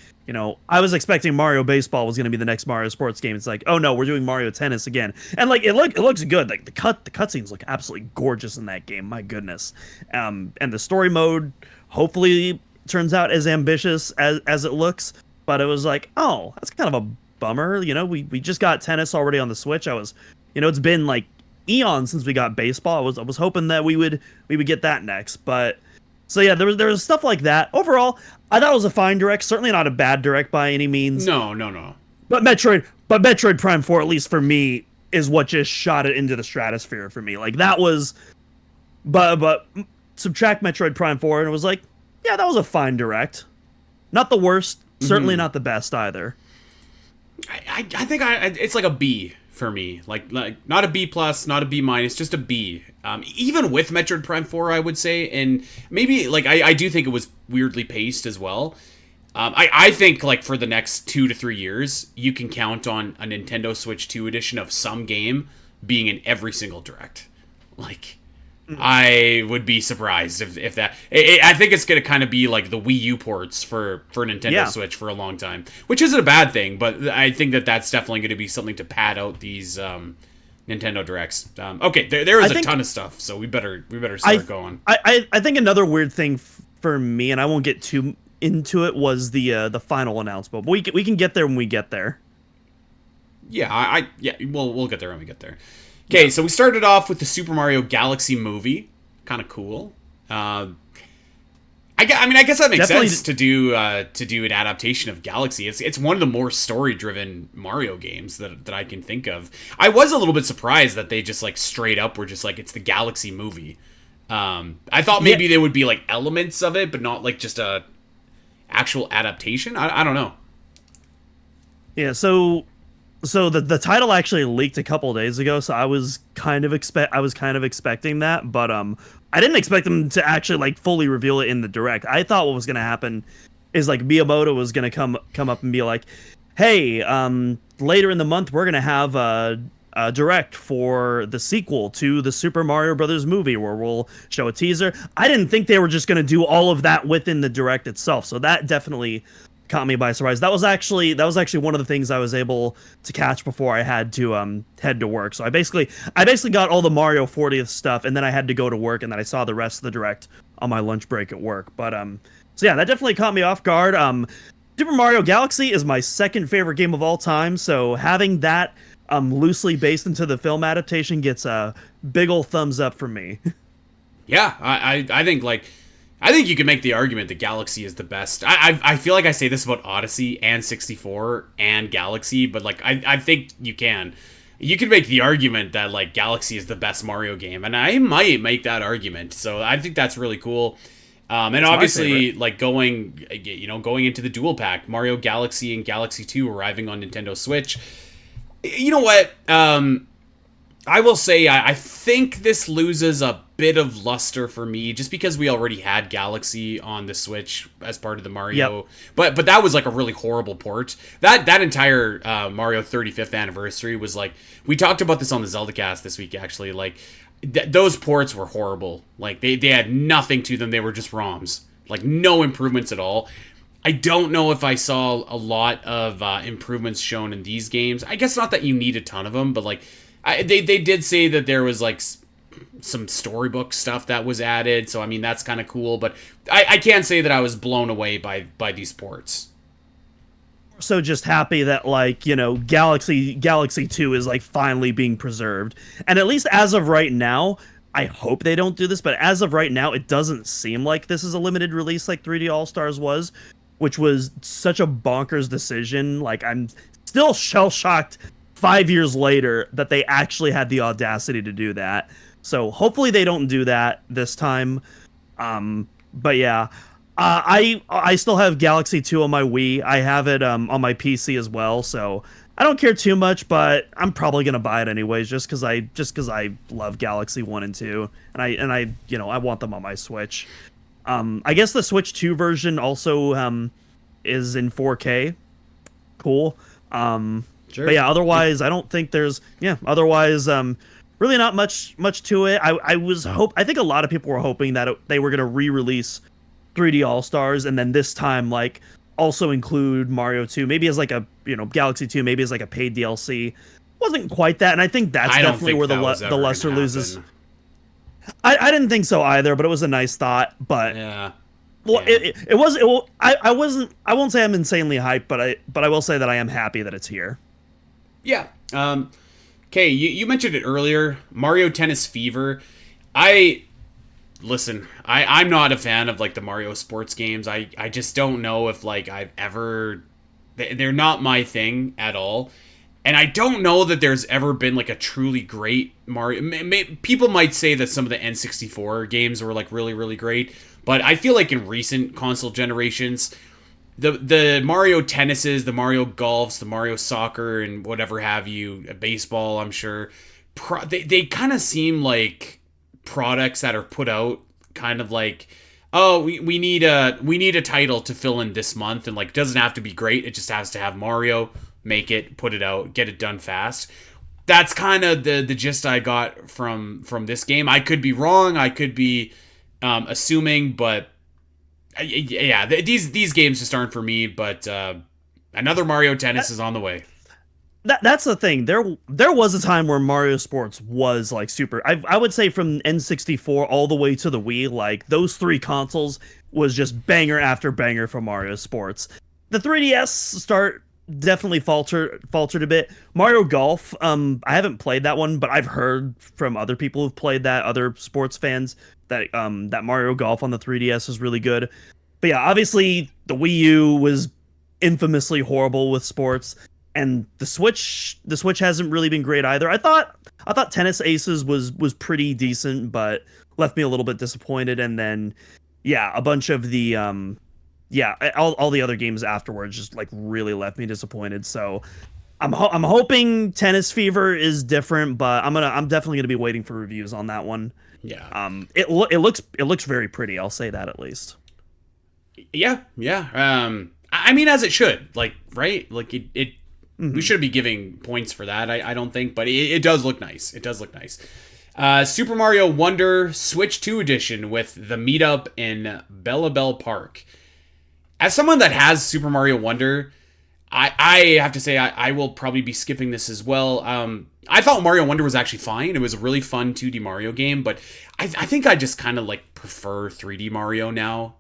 I was expecting Mario Baseball was going to be the next Mario sports game. It's like, oh no, we're doing Mario Tennis again. And like it looks good. Like the cutscenes look absolutely gorgeous in that game. My goodness. And the story mode hopefully turns out as ambitious as it looks, but it was like, oh, that's kind of a bummer. We just got tennis already on the Switch. I was, it's been like eons since we got baseball. I was hoping that we would get that next, but so yeah, there was stuff like that. Overall, I thought it was a fine Direct. Certainly not a bad Direct by any means. No. But Metroid Prime 4, at least for me, is what just shot it into the stratosphere for me. Like that was, but subtract Metroid Prime 4, and it was like, yeah, that was a fine Direct. Not the worst, certainly not the best either. I think it's like a B for me. Like not a B plus, not a B minus, just a B. Even with Metroid Prime 4, I would say, and maybe like I do think it was weirdly paced as well. I think like for the next 2 to 3 years, you can count on a Nintendo Switch 2 edition of some game being in every single Direct. Like, I would be surprised if that. I think it's going to kind of be like the Wii U ports for Nintendo Switch for a long time, which isn't a bad thing, but I think that's definitely going to be something to pad out these Nintendo Directs. Okay, there is a ton of stuff, so we better start going. I think another weird thing for me, and I won't get too into it, was the final announcement, but we can get there when we get there. Yeah, we'll get there when we get there. Okay, so we started off with the Super Mario Galaxy movie. Kind of cool. I guess that makes sense to do an adaptation of Galaxy. It's one of the more story-driven Mario games that I can think of. I was a little bit surprised that they just like straight up were just like, it's the Galaxy movie. I thought maybe there would be like elements of it, but not like just a actual adaptation. I don't know. Yeah, so the title actually leaked a couple days ago, so I was kind of expecting that, but I didn't expect them to actually like fully reveal it in the Direct. I thought what was going to happen is like Miyamoto was going to come up and be like, "Hey, later in the month we're going to have a Direct for the sequel to the Super Mario Brothers movie where we'll show a teaser." I didn't think they were just going to do all of that within the Direct itself, so that definitely caught me by surprise. That was actually one of the things I was able to catch before I had to head to work. So I basically got all the Mario 40th stuff, and then I had to go to work, and then I saw the rest of the Direct on my lunch break at work. But so yeah, that definitely caught me off guard. Super Mario Galaxy is my second favorite game of all time, so having that loosely based into the film adaptation gets a big ol' thumbs up from me. Yeah, I think you can make the argument that Galaxy is the best. I feel like I say this about Odyssey and 64 and Galaxy, but like I think you can make the argument that like Galaxy is the best Mario game, and I might make that argument. So I think that's really cool. And that's obviously like going into the dual pack, Mario Galaxy and Galaxy 2 arriving on Nintendo Switch. You know what? I will say I think this loses a bit of luster for me just because we already had Galaxy on the Switch as part of the Mario. Yep. But that was like a really horrible port. That entire Mario 35th anniversary was like, we talked about this on the Zelda cast this week actually. Like those ports were horrible. Like they had nothing to them. They were just ROMs. Like no improvements at all. I don't know if I saw a lot of improvements shown in these games. I guess not that you need a ton of them, but like they did say that there was like some storybook stuff that was added. So I mean that's kind of cool, but I can't say that I was blown away by these ports. So just happy that like, you know, Galaxy 2 is like finally being preserved. And at least as of right now, I hope they don't do this, but as of right now, it doesn't seem like this is a limited release like 3D All-Stars was, which was such a bonkers decision. Like, I'm still shell-shocked 5 years later that they actually had the audacity to do that. So hopefully they don't do that this time. But yeah, I still have Galaxy 2 on my Wii. I have it on my PC as well, so I don't care too much, but I'm probably gonna buy it anyways, just because I love Galaxy 1 and 2, and I you know I want them on my Switch. I guess the Switch 2 version also is in 4K. Cool. Sure. But yeah, otherwise I don't think there's otherwise really not much to it. I think a lot of people were hoping that they were gonna re-release 3D All-Stars and then this time like also include Mario 2, maybe as like a, you know, Galaxy 2, maybe as like a paid DLC. Wasn't quite that, and I think that's definitely where the luster loses. I didn't think so either, but it was a nice thought. But yeah, well, yeah. I won't say I'm insanely hyped, but I will say that I am happy that it's here. Yeah. Okay, you mentioned it earlier, Mario Tennis Fever. Listen, I'm not a fan of like the Mario sports games. I just don't know if like I've ever, they're not my thing at all. And I don't know that there's ever been like a truly great Mario. People might say that some of the N64 games were like really, really great, but I feel like in recent console generations, the Mario Tennises, the Mario Golfs, the Mario Soccer, and whatever have you, baseball, I'm sure, they kind of seem like products that are put out kind of like, oh, we need a title to fill in this month, and like doesn't have to be great, it just has to have Mario, make it, put it out, get it done fast. That's kind of the gist I got from this game. I could be wrong, I could be assuming, but yeah, these games just aren't for me. But another Mario Tennis is on the way. That's the thing. There was a time where Mario Sports was like super. I would say from N64 all the way to the Wii, like those three consoles was just banger after banger for Mario Sports. The 3DS start definitely faltered a bit. Mario Golf, I haven't played that one, but I've heard from other people who've played that, other sports fans, that that Mario Golf on the 3DS is really good. But yeah, obviously the Wii U was infamously horrible with sports. And the Switch hasn't really been great either. I thought Tennis Aces was pretty decent, but left me a little bit disappointed. And then, yeah, a bunch of the all the other games afterwards just like really left me disappointed. So I'm hoping Tennis Fever is different, but I'm definitely gonna be waiting for reviews on that one. Yeah. It looks very pretty. I'll say that at least. Yeah. I mean, as it should, like, right? Like it. We should be giving points for that, I don't think, but it does look nice. It does look nice. Super Mario Wonder Switch 2 Edition with the meetup in Bella Bell Park. As someone that has Super Mario Wonder, I have to say I will probably be skipping this as well. I thought Mario Wonder was actually fine. It was a really fun 2D Mario game, but I think I just kind of like prefer 3D Mario now.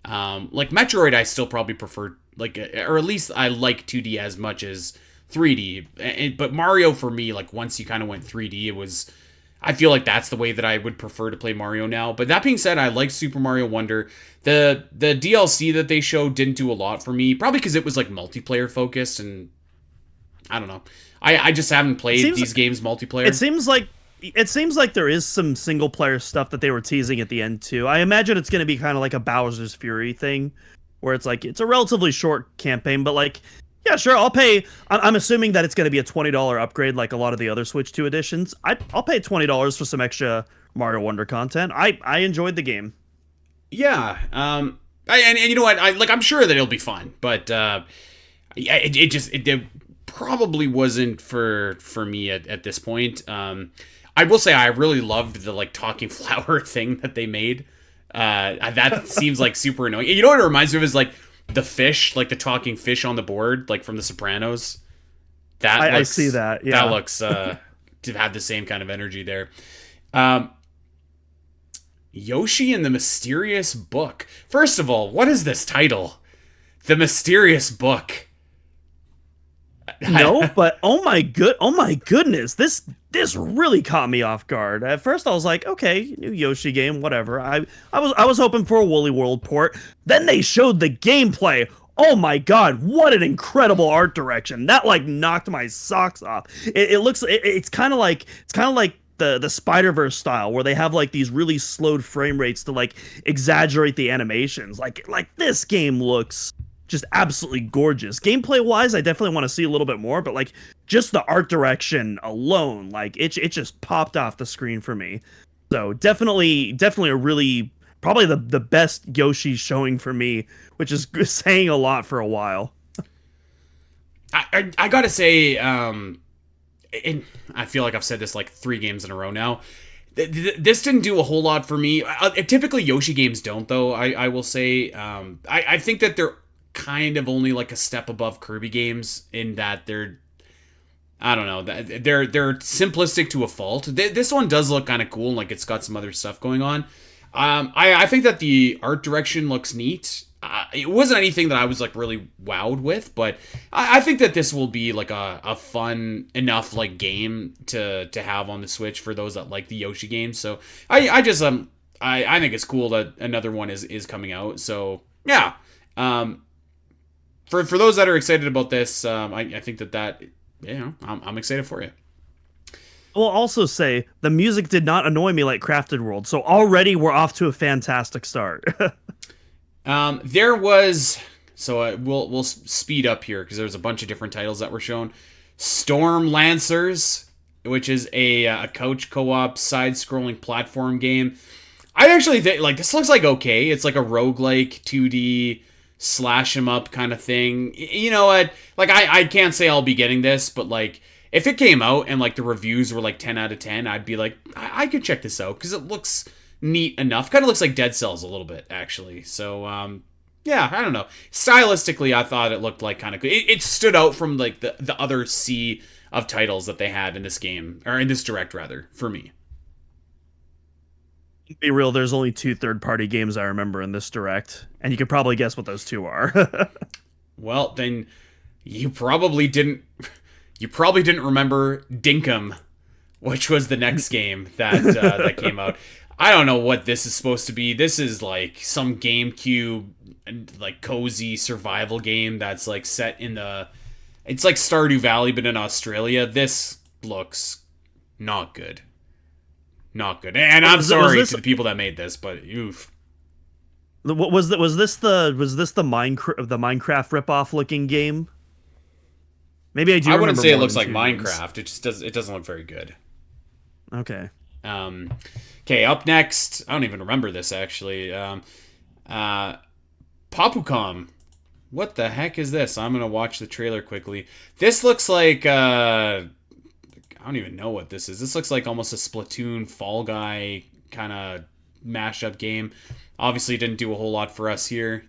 Like Metroid, I still probably prefer, like, or at least I like 2D as much as 3D. But Mario for me, like once you kind of went 3D, I feel like that's the way that I would prefer to play Mario now. But that being said, I like Super Mario Wonder. The DLC that they showed didn't do a lot for me, probably because it was like multiplayer focused, and I don't know. I just haven't played these games multiplayer. It seems like there is some single player stuff that they were teasing at the end too. I imagine it's going to be kind of like a Bowser's Fury thing, where it's like it's a relatively short campaign, but like Yeah, sure. I'll pay. I'm assuming that it's going to be a $20 upgrade, like a lot of the other Switch 2 editions. I'll pay $20 for some extra Mario Wonder content. I enjoyed the game. Yeah. And you know what? I'm sure that it'll be fun, but yeah, it probably wasn't for me at this point. I will say I really loved the like talking flower thing that they made. That seems like super annoying. You know what it reminds me of is like the fish, like the talking fish on the board, like from The Sopranos. I see that. Yeah, that looks to have the same kind of energy there. Yoshi and the Mysterious Book. First of all, what is this title? The Mysterious Book. No, but oh my goodness, this really caught me off guard. At first, I was like, okay, new Yoshi game, whatever. I was hoping for a Woolly World port. Then they showed the gameplay. Oh my god, what an incredible art direction! That like knocked my socks off. It's kind of like the Spider-Verse style where they have like these really slowed frame rates to like exaggerate the animations. Like this game looks just absolutely gorgeous. Gameplay wise, I definitely want to see a little bit more, but like just the art direction alone, like it just popped off the screen for me. So definitely a really probably the best Yoshi showing for me, which is saying a lot for a while. I gotta say, and I feel like I've said this like 3 games in a row now. This didn't do a whole lot for me. Typically Yoshi games don't, though. I will say, I think that they're kind of only like a step above Kirby games in that they're, I don't know, they're simplistic to a fault. This one does look kind of cool, like it's got some other stuff going on. I think that the art direction looks neat. It wasn't anything that I was like really wowed with, but I think that this will be like a fun enough like game to have on the Switch for those that like the Yoshi games. So I just I think it's cool that another one is coming out. So yeah. For those that are excited about this, I think that you know, I'm excited for you. I will also say the music did not annoy me like Crafted World, so already we're off to a fantastic start. There was, so we'll speed up here because there's a bunch of different titles that were shown. Storm Lancers, which is a couch co-op side-scrolling platform game. I actually think like this looks like okay. It's like a roguelike 2D slash 'em up kind of thing. You know what? Like I can't say I'll be getting this, but like if it came out and like the reviews were like 10 out of 10, I'd be like I could check this out because it looks neat enough. Kind of looks like Dead Cells a little bit actually. So yeah, I don't know. Stylistically, I thought it looked like kind of good. It stood out from like the other sea of titles that they had in this game or in this direct rather for me. Be real, there's only 2 third-party games I remember in this direct, and you could probably guess what those 2 are. Well, then you probably didn't remember Dinkum, which was the next game that came out. I don't know what this is supposed to be. This is like some GameCube like cozy survival game that's like set in it's like Stardew Valley but in Australia. This looks not good. Not good. And I'm sorry to the people that made this, but oof. What was this the Minecraft ripoff looking game? Maybe I do. I wouldn't say it looks like Minecraft. It doesn't look very good. Okay. Okay, up next, I don't even remember this actually. Papucom. What the heck is this? I'm gonna watch the trailer quickly. This looks like I don't even know what this is. This looks like almost a Splatoon Fall Guy kind of mashup game. Obviously, didn't do a whole lot for us here.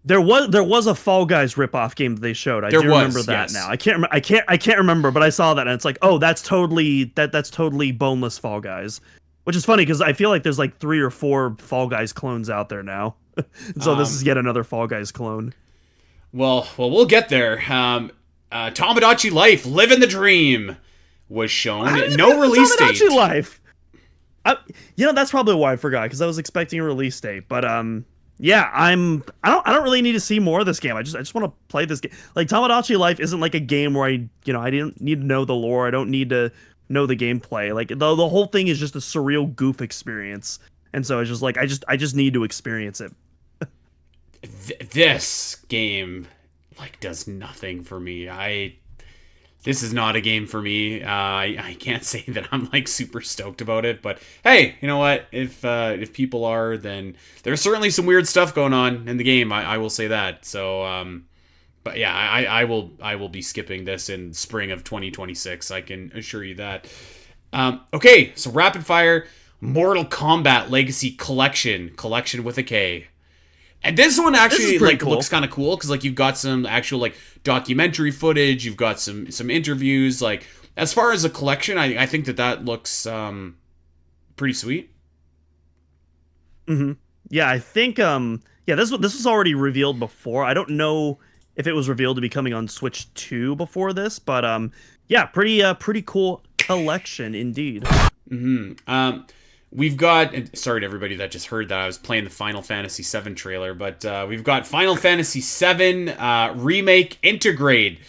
There was a Fall Guys ripoff game that they showed. I do remember that now. I can't remember, but I saw that and it's like, oh, that's totally boneless Fall Guys, which is funny because I feel like there's like 3 or 4 Fall Guys clones out there now. So this is yet another Fall Guys clone. Well, we'll get there. Tamagotchi Life, Living the Dream was shown. No release date. Tamagotchi Life. That's probably why I forgot because I was expecting a release date. But yeah, I don't really need to see more of this game. I just want to play this game. Like Tamagotchi Life isn't like a game where I didn't need to know the lore. I don't need to know the gameplay. Like the whole thing is just a surreal goof experience. And so it's just like I just need to experience it. This game like does nothing for me. This is not a game for me. I can't say that I'm like super stoked about it, but hey, you know what? If people are, then there's certainly some weird stuff going on in the game. I will say that. So, but yeah, I will be skipping this in spring of 2026. I can assure you that. Okay, so rapid fire, Mortal Kombat Legacy Collection with a K. And this one actually like cool. looks kind of cool because like you've got some actual like documentary footage, you've got some interviews. Like as far as a collection, I think that looks pretty sweet. Mm-hmm. Yeah, I think this was already revealed before. I don't know if it was revealed to be coming on Switch 2 before this, but yeah, pretty cool collection indeed. Mm-hmm. We've got, sorry to everybody that just heard that, I was playing the Final Fantasy VII trailer, but we've got Final Fantasy VII Remake Intergrade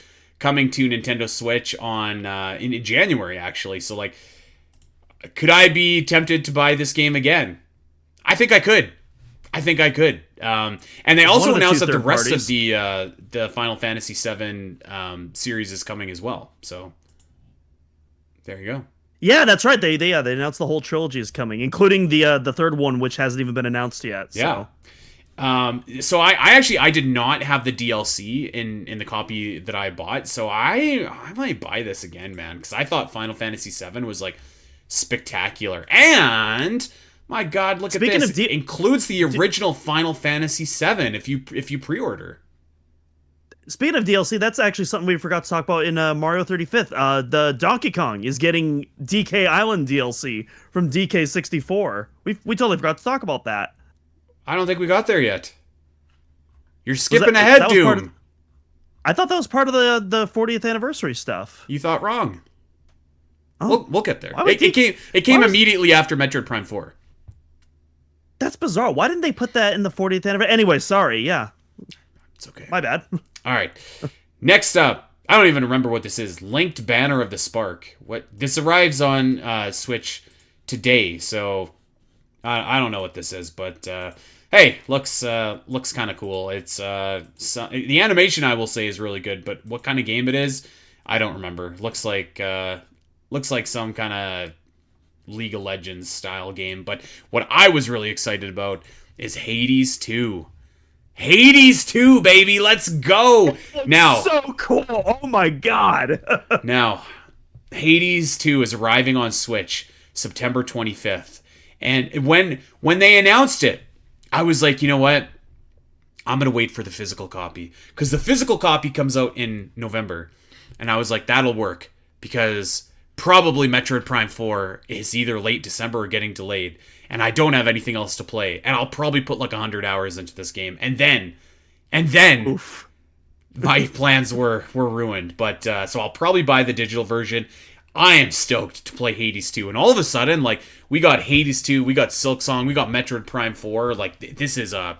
coming to Nintendo Switch on in January, actually. So, like, could I be tempted to buy this game again? I think I could. And they also announced that the rest of the Final Fantasy VII series is coming as well. So, there you go. Yeah, that's right. They announced the whole trilogy is coming, including the third one, which hasn't even been announced yet. So. Yeah. So I did not have the DLC in the copy that I bought, so I might buy this again, man, because I thought Final Fantasy VII was like spectacular, and my God, look at this! It includes the original Final Fantasy VII if you pre-order. Speaking of DLC, that's actually something we forgot to talk about in Mario 35th. The Donkey Kong is getting DK Island DLC from DK64. We totally forgot to talk about that. I don't think we got there yet. You're skipping ahead, Doom. I thought that was part of the 40th anniversary stuff. You thought wrong. Oh. We'll get there. It came immediately after Metroid Prime 4. That's bizarre. Why didn't they put that in the 40th anniversary? Anyway, sorry. Yeah. It's okay. My bad. All right. Next up, I don't even remember what this is. Linked Banner of the Spark. This arrives on Switch today, so I don't know what this is, but hey, looks kind of cool. It's the animation I will say is really good, but what kind of game it is, I don't remember. Looks like some kind of League of Legends style game. But what I was really excited about is Hades 2. Hades 2, baby, let's go! Now, so cool. Oh my God. Now, Hades 2 is arriving on Switch September 25th. And when they announced it, I was like, you know what? I'm going to wait for the physical copy, cuz the physical copy comes out in November. And I was like, that'll work, because probably Metroid Prime 4 is either late December or getting delayed. And I don't have anything else to play. And I'll probably put like 100 hours into this game. And then Oof. My plans were ruined. But so I'll probably buy the digital version. I am stoked to play Hades 2. And all of a sudden, like, we got Hades 2, we got Silksong, we got Metroid Prime 4. Like, this is a...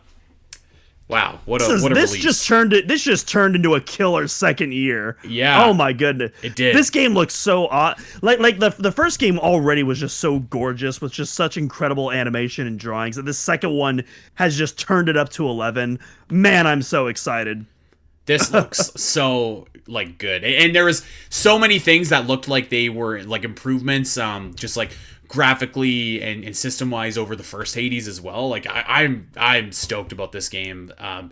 Wow, what a release. This just turned into a killer second year. Yeah. Oh my goodness. It did. This game looks so odd. Like the first game already was just so gorgeous with just such incredible animation and drawings. And the second one has just turned it up to 11. Man, I'm so excited. This looks so like good. And there was so many things that looked like they were like improvements, just like graphically and system wise over the first Hades as well. Like I'm stoked about this game. I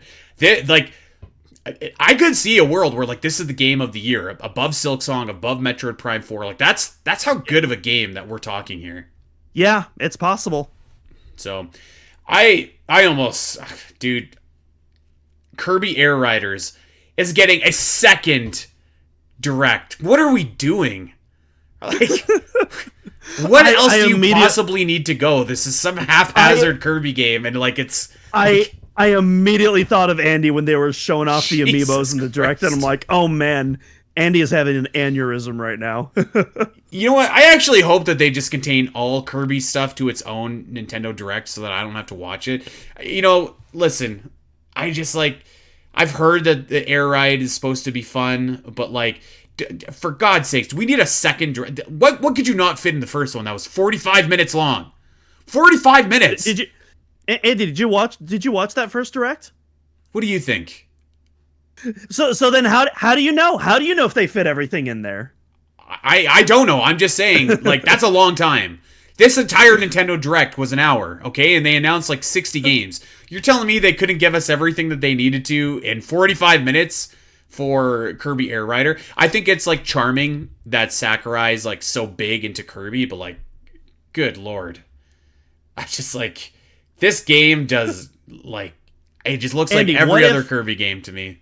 could see a world where like this is the game of the year, above Silksong, above Metroid Prime 4. Like that's how good of a game that we're talking here. Yeah, it's possible. So I almost, dude, Kirby Air Riders is getting a second direct. What are we doing? Like, what else do you possibly need to go? This is some haphazard Kirby game, and like it's. I immediately thought of Andy when they were showing off the Amiibos in the direct, and I'm like, oh man, Andy is having an aneurysm right now. You know what? I actually hope that they just contain all Kirby stuff to its own Nintendo Direct, so that I don't have to watch it. You know, listen, I've heard that the air ride is supposed to be fun, but like, for God's sakes, do we need a second? What could you not fit in the first one that was 45 minutes long? 45 minutes. Andy, did you watch that first direct? What do you think? So then how do you know? How do you know if they fit everything in there? I don't know. I'm just saying, like, that's a long time. This entire Nintendo Direct was an hour, okay? And they announced like 60 games. You're telling me they couldn't give us everything that they needed to in 45 minutes for Kirby Air Rider? I think it's like charming that Sakurai's like so big into Kirby, but like, good lord. I just like, this game does like, it just looks Andy, like every other Kirby game to me.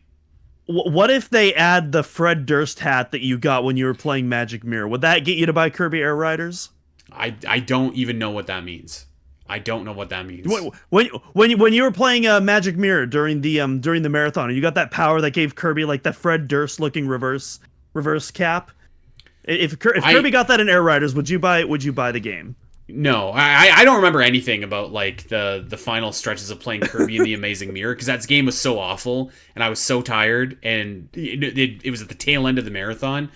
What if they add the Fred Durst hat that you got when you were playing Magic Mirror? Would that get you to buy Kirby Air Riders? I don't even know what that means. I don't know what that means. When you were playing Magic Mirror during the marathon, and you got that power that gave Kirby like the Fred Durst looking reverse cap. If Kirby got that in Air Riders, would you buy the game? No, I don't remember anything about like the final stretches of playing Kirby in the Amazing Mirror, because that game was so awful and I was so tired, and it was at the tail end of the marathon.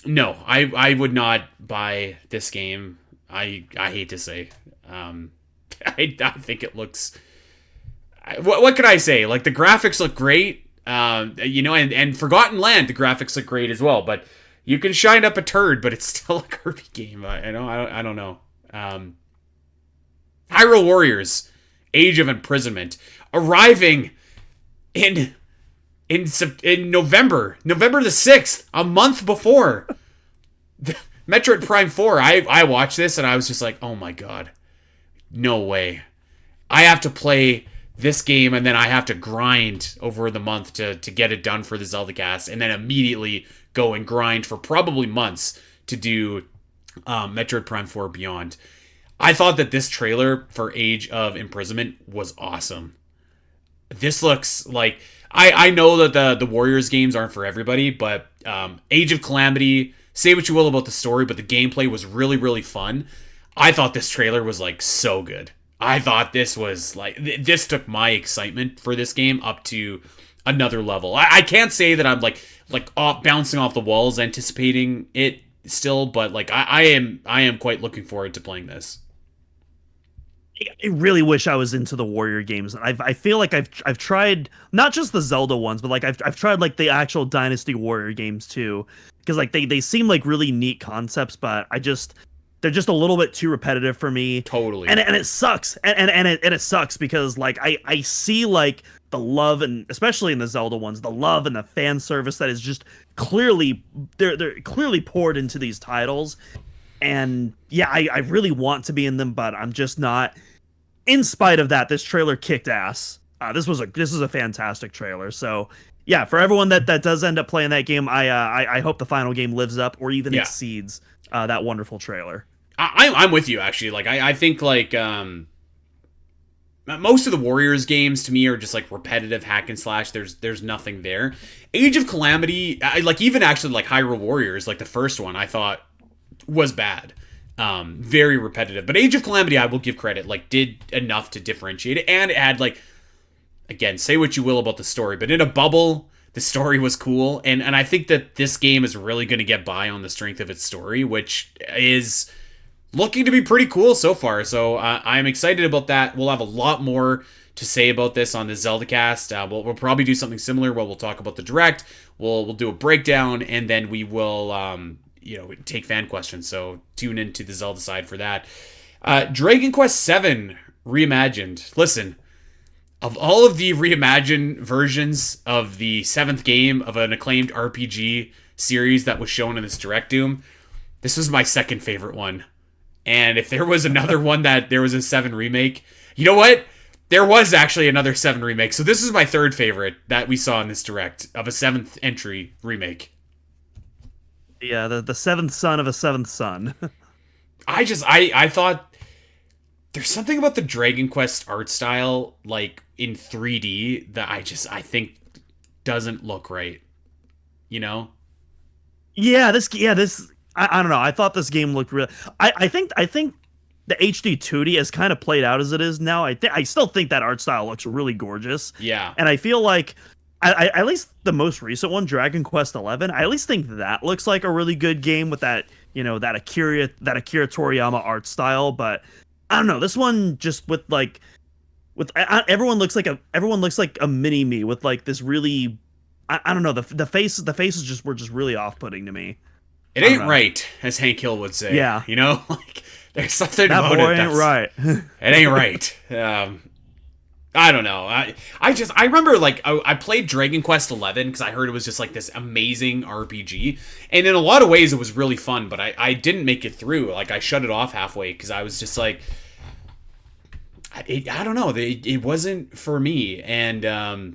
No, I would not buy this game. I hate to say, I think it looks. What could I say? Like, the graphics look great, and Forgotten Land, the graphics look great as well, but. You can shine up a turd, but it's still a Kirby game. I don't know. Hyrule Warriors, Age of Imprisonment, arriving in November the 6th, a month before Metroid Prime 4. I watched this and I was just like, oh my god, no way. I have to play this game and then I have to grind over the month to get it done for the Zelda cast, and then immediately go and grind for probably months to do Metroid Prime 4 Beyond. I thought that this trailer for Age of Imprisonment was awesome. This looks like... I know that the Warriors games aren't for everybody, but Age of Calamity, say what you will about the story, but the gameplay was really, really fun. I thought this trailer was like so good. I thought this was like... This took my excitement for this game up to another level. I can't say that I'm like bouncing off the walls anticipating it still, but like I am quite looking forward to playing this. I really wish I was into the Warrior games. I feel like I've tried not just the Zelda ones, but like I've tried like the actual Dynasty Warrior games too, because like they seem like really neat concepts, but they're just a little bit too repetitive for me. Totally. And it sucks. And it sucks because like I see like the love, and especially in the Zelda ones, the love and the fan service that is just clearly they're clearly poured into these titles. And yeah, I really want to be in them, but I'm just not. In spite of that, this trailer kicked ass. This is a fantastic trailer. So yeah, for everyone that does end up playing that game, I hope the final game lives up or even exceeds that wonderful trailer. I'm with you, actually. Like I think like most of the Warriors games to me are just like repetitive hack and slash. There's nothing there. Age of Calamity, even actually like Hyrule Warriors, like the first one, I thought was bad. Very repetitive. But Age of Calamity, I will give credit, like did enough to differentiate it, and it had like, again, say what you will about the story, but in a bubble, the story was cool, and I think that this game is really going to get by on the strength of its story, which is looking to be pretty cool so far. So I'm excited about that. We'll have a lot more to say about this on the Zelda cast. We'll probably do something similar where we'll talk about the Direct. We'll do a breakdown, and then we will take fan questions. So tune into the Zelda side for that. Dragon Quest VII Reimagined. Listen, of all of the reimagined versions of the 7th game of an acclaimed RPG series that was shown in this Direct Doom, this was my second favorite one. And if there was another one that there was a 7 remake, you know what? There was actually another 7 remake. So this is my third favorite that we saw in this Direct of a 7th entry remake. Yeah, the 7th son of a 7th son. I thought there's something about the Dragon Quest art style, like in 3D, that I think doesn't look right. You know? Yeah, I don't know. I thought this game looked real. I think the HD 2D has kind of played out as it is now. I still think that art style looks really gorgeous. Yeah. And I feel like I at least the most recent one, Dragon Quest 11, I at least think that looks like a really good game with that, that Akira Toriyama art style, but I don't know. This one just with like Everyone looks like a mini me with like this really, I don't know, the faces were just really off-putting to me. It ain't right, as Hank Hill would say. Yeah. You know? Like, there's something That about boy it ain't right. it ain't right. I don't know. I remember, like, I played Dragon Quest XI because I heard it was just like this amazing RPG, and in a lot of ways it was really fun, but I didn't make it through. Like, I shut it off halfway because I was just like, I don't know. It wasn't for me, and I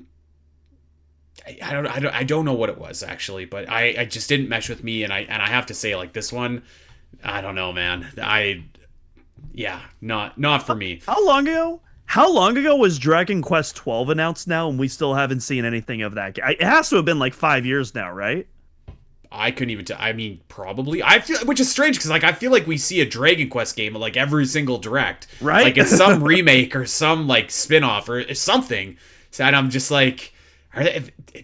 don't know what it was actually, but I just didn't mesh with me, and I have to say, like, this one, I don't know, man. Not for me. How long ago? How long ago was Dragon Quest 12 announced now, and we still haven't seen anything of that? It has to have been like 5 years now, right? I couldn't even tell. I mean, probably. I feel, which is strange because, like, I feel like we see a Dragon Quest game at, like, every single direct, right? Like, it's some remake or some, like, spin-off or something. So, and I'm just like,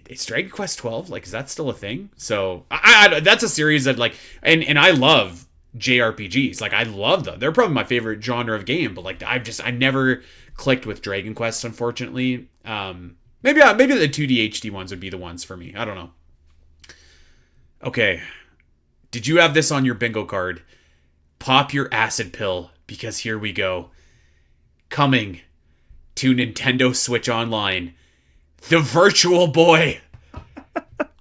is Dragon Quest 12, like, is that still a thing? So I that's a series that, like, and I love JRPGs. Like, I love them. They're probably my favorite genre of game. But, like, I never clicked with Dragon Quest, unfortunately. Maybe the 2D HD ones would be the ones for me. I don't know. Okay, did you have this on your bingo card? Pop your acid pill, because here we go. Coming to Nintendo Switch Online, the Virtual Boy.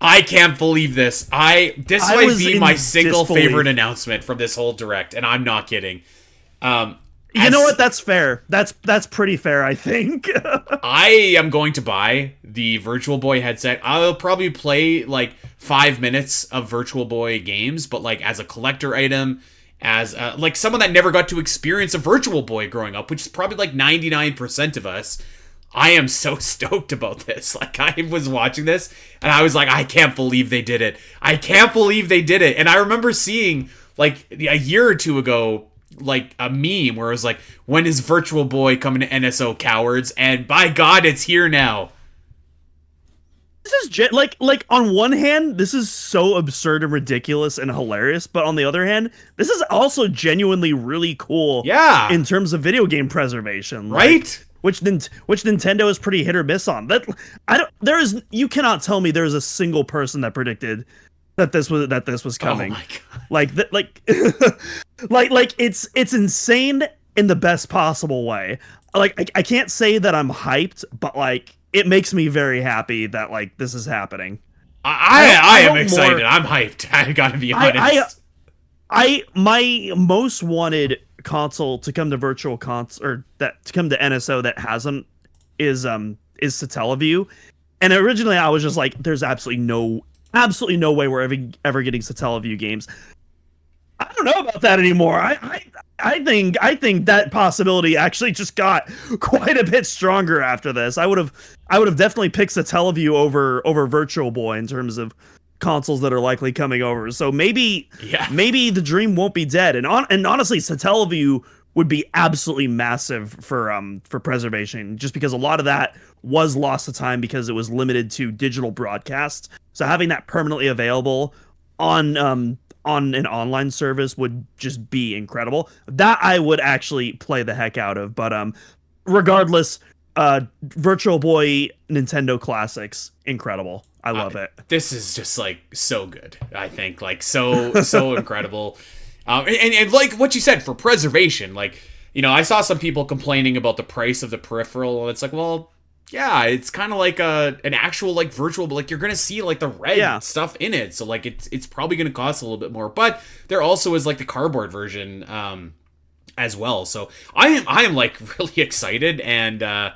I can't believe this. This might be my single favorite announcement from this whole direct, and I'm not kidding. You know what? That's fair. That's pretty fair, I think. I am going to buy the Virtual Boy headset. I'll probably play like 5 minutes of Virtual Boy games, but like as a collector item, as like someone that never got to experience a Virtual Boy growing up, which is probably like 99% of us. I am so stoked about this. Like, I was watching this and I was like, I can't believe they did it. I can't believe they did it. And I remember seeing like a year or two ago, like a meme where it was like, when is Virtual Boy coming to NSO, cowards? And by God, it's here now. This is like on one hand, this is so absurd and ridiculous and hilarious, but on the other hand, this is also genuinely really cool. Yeah, in terms of video game preservation, right? Which Nintendo is pretty hit or miss on. You cannot tell me there's a single person that predicted that this was coming. Oh my God. Like it's insane in the best possible way. Like I can't say that I'm hyped, but like it makes me very happy that like this is happening. I am excited. I'm hyped. I gotta be honest. My most wanted console to come to Virtual Cons or that to come to NSO that hasn't is Satellaview. And originally I was just like, there's absolutely no way we're ever getting Satellaview games. I don't know about that anymore. I think that possibility actually just got quite a bit stronger after this. I would have definitely picked Satellaview over Virtual Boy in terms of consoles that are likely coming over. So maybe the dream won't be dead. And honestly, Satellaview would be absolutely massive for preservation, just because a lot of that was lost to time because it was limited to digital broadcasts. So having that permanently available on an online service would just be incredible. That I would actually play the heck out of. But regardless, Virtual Boy Nintendo Classics, incredible. I love it. This is just like so good. I think like so incredible. And like what you said, for preservation, like, you know, I saw some people complaining about the price of the peripheral, and it's like, well, yeah, it's kind of like an actual like virtual, but like you're gonna see like the red stuff in it, so like it's probably gonna cost a little bit more. But there also is like the cardboard version as well. So I am like really excited, and I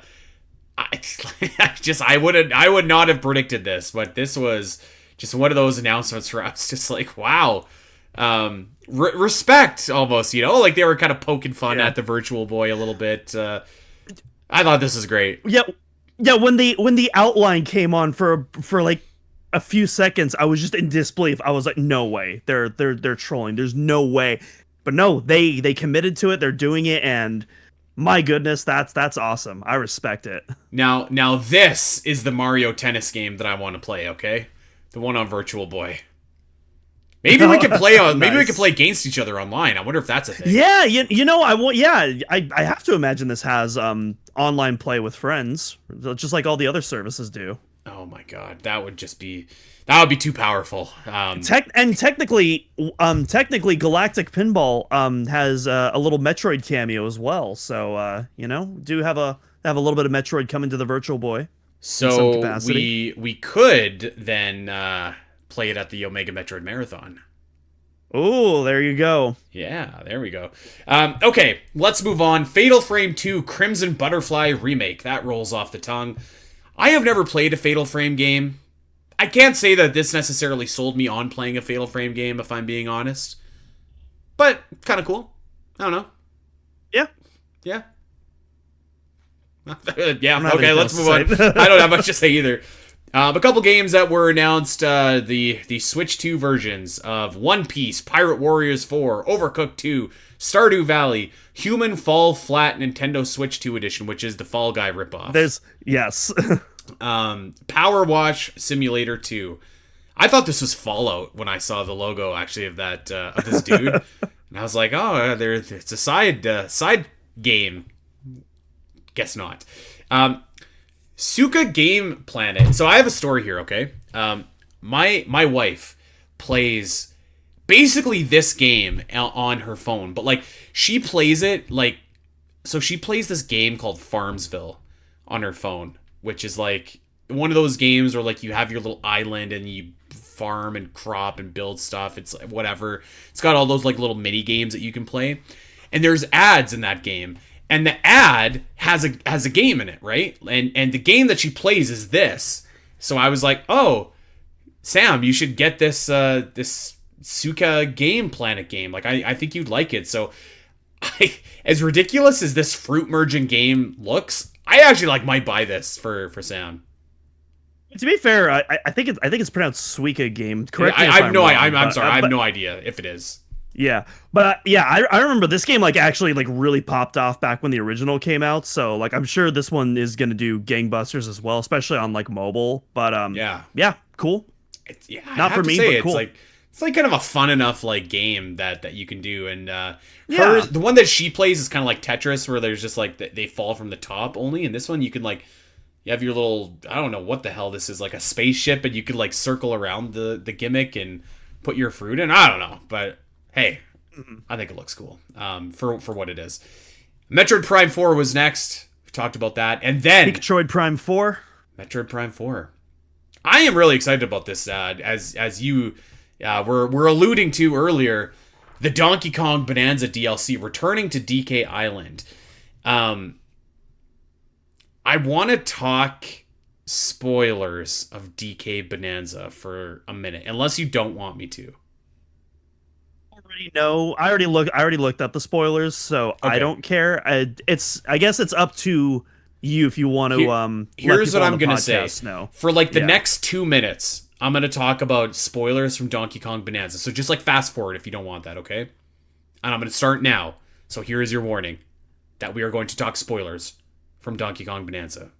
would not have predicted this, but this was just one of those announcements where I was just like, wow. Respect almost, you know, like they were kind of poking fun at the Virtual Boy a little bit. I thought this was great. Yeah, when the outline came on for like a few seconds, I was just in disbelief. I was like, no way. They're trolling. There's no way. But no, they committed to it. They're doing it, and my goodness, that's awesome. I respect it. Now this is the Mario Tennis game that I want to play, okay? The one on Virtual Boy. Maybe we can play on. Maybe we can play against each other online. I wonder if that's a thing. Yeah, you know, I want. Yeah, I have to imagine this has online play with friends, just like all the other services do. Oh my god, that would be too powerful. Technically, Galactic Pinball has a little Metroid cameo as well. So you know, do have a little bit of Metroid coming to the Virtual Boy. So we could then play it at the Omega Metroid Marathon. Oh, there you go. Yeah, there we go. Okay, let's move on. Fatal Frame 2 Crimson Butterfly Remake. That rolls off the tongue. I have never played a Fatal Frame game. I can't say that this necessarily sold me on playing a Fatal Frame game, if I'm being honest. But, kind of cool. I don't know. Yeah. Yeah. Yeah, okay, let's move on. I don't have much to say either. A couple games that were announced, the Switch 2 versions of One Piece, Pirate Warriors 4, Overcooked 2, Stardew Valley, Human Fall Flat Nintendo Switch 2 edition, which is the Fall Guy ripoff. Yes. Power Wash Simulator 2. I thought this was Fallout when I saw the logo actually of that of this dude, and I was like, oh, it's a side game. Guess not. Suka Game Planet. So I have a story here, okay? My wife plays basically this game on her phone, but like she plays it like, so she plays this game called Farmsville on her phone, which is like one of those games where like you have your little island and you farm and crop and build stuff. It's like whatever. It's got all those like little mini games that you can play, and there's ads in that game. And the ad has a game in it, right? And the game that she plays is this. So I was like, oh, Sam, you should get this this Suka Game Planet game. Like I think you'd like it. So as ridiculous as this fruit merging game looks, I actually like might buy this for Sam. To be fair, I think it's pronounced Suika Game. Correct me if I'm wrong, sorry, I have no idea if it is. Yeah, but I remember this game like actually like really popped off back when the original came out. So like I'm sure this one is gonna do gangbusters as well, especially on like mobile. But yeah, cool. Not for me, but cool. It's like kind of a fun enough like game that you can do. And the one that she plays is kind of like Tetris, where there's just like they fall from the top only. And this one you can like you have your little, I don't know what the hell this is, like a spaceship, and you could like circle around the gimmick and put your fruit in. I don't know, but hey, I think it looks cool for what it is. Metroid Prime 4 was next. We talked about that. And then Metroid Prime 4. Metroid Prime 4. I am really excited about this, as you were alluding to earlier, the Donkey Kong Bonanza DLC returning to DK Island. I want to talk spoilers of DK Bonanza for a minute, unless you don't want me to. I already looked up the spoilers, so okay. I don't care. I guess it's up to you if you want to here's what I'm gonna say. Know. For like the next 2 minutes, I'm gonna talk about spoilers from Donkey Kong Bonanza. So just like fast forward if you don't want that, okay? And I'm gonna start now. So here is your warning that we are going to talk spoilers from Donkey Kong Bonanza.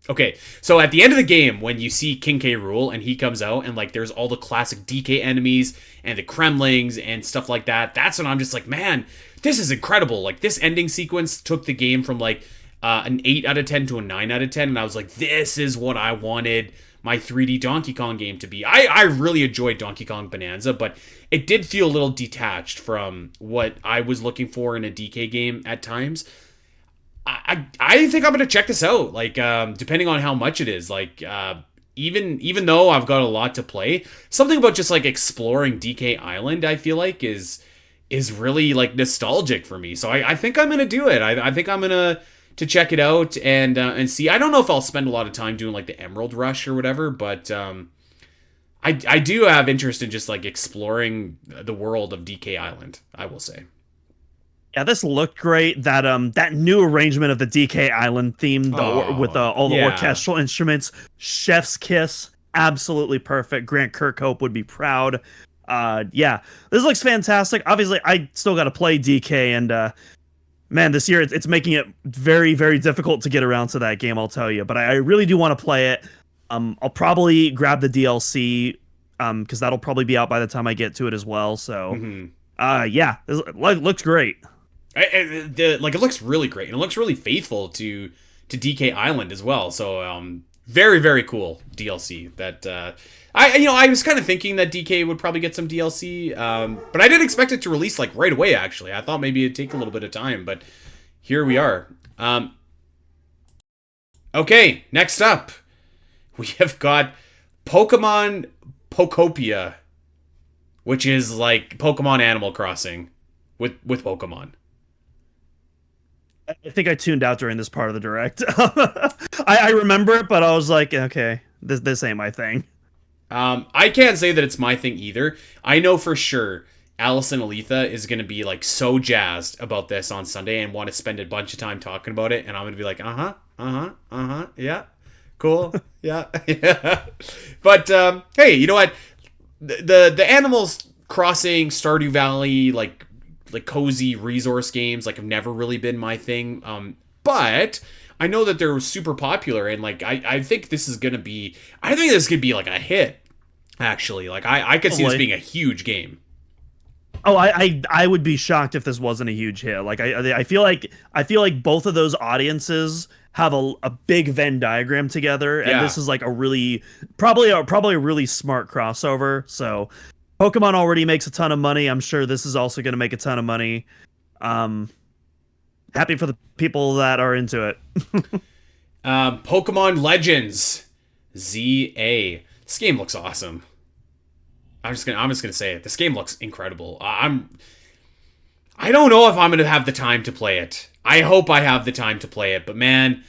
Okay, so at the end of the game, when you see King K. Rool and he comes out and like there's all the classic DK enemies and the Kremlings and stuff like that, that's when I'm just like, man, this is incredible. Like this ending sequence took the game from like an 8 out of 10 to a 9 out of 10, and I was like, this is what I wanted my 3D Donkey Kong game to be. I really enjoyed Donkey Kong Bonanza, but it did feel a little detached from what I was looking for in a DK game at times. I think I'm gonna check this out. Like, depending on how much it is. Like, even though I've got a lot to play, something about just like exploring DK Island, I feel like is really like nostalgic for me. So I think I'm gonna do it. I think I'm gonna to check it out and see. I don't know if I'll spend a lot of time doing like the Emerald Rush or whatever, but I do have interest in just like exploring the world of DK Island, I will say. Yeah, this looked great. That new arrangement of the DK Island theme with all the orchestral instruments, Chef's Kiss, absolutely perfect. Grant Kirkhope would be proud. Yeah, this looks fantastic. Obviously, I still got to play DK, and man, this year it's making it very, very difficult to get around to that game. I'll tell you, but I really do want to play it. I'll probably grab the DLC because that'll probably be out by the time I get to it as well. So, Mm-hmm. yeah, looks great. It looks really great, and it looks really faithful to DK Island as well. So very, very cool DLC. That I was kind of thinking that DK would probably get some DLC, but I didn't expect it to release like right away. Actually, I thought maybe it'd take a little bit of time, but here we are. Okay, next up, we have got Pokemon Pokopia, which is like Pokemon Animal Crossing with Pokemon. I think I tuned out during this part of the direct. I remember it, but I was like, okay, this ain't my thing. I can't say that it's my thing either. I know for sure Allison Aletha is going to be like so jazzed about this on Sunday and want to spend a bunch of time talking about it, and I'm going to be like, yeah, cool, yeah, yeah. But hey, you know what? The Animals Crossing Stardew Valley like cozy resource games like have never really been my thing. But I know that they're super popular, and like I think this is gonna be like a hit. Actually, like I could see this being a huge game. Oh, I would be shocked if this wasn't a huge hit. Like I feel like both of those audiences have a big Venn diagram together, and this is like a really probably a really smart crossover. So Pokemon already makes a ton of money. I'm sure this is also going to make a ton of money. Happy for the people that are into it. Pokemon Legends ZA. This game looks awesome. I'm just gonna say it. This game looks incredible. I don't know if I'm gonna have the time to play it. I hope I have the time to play it, but man,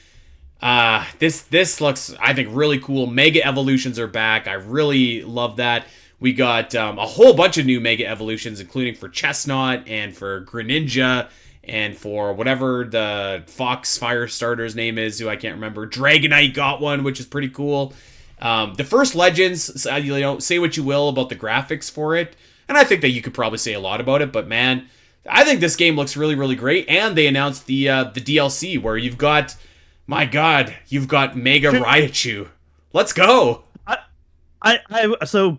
this looks, I think, really cool. Mega Evolutions are back. I really love that. We got a whole bunch of new Mega Evolutions, including for Chestnut and for Greninja and for whatever the Fox Firestarter's name is, who I can't remember. Dragonite got one, which is pretty cool. The first Legends, say what you will about the graphics for it, and I think that you could probably say a lot about it, but man, I think this game looks really, really great. And they announced the DLC where you've got, my God, you've got Mega Raichu. Let's go. So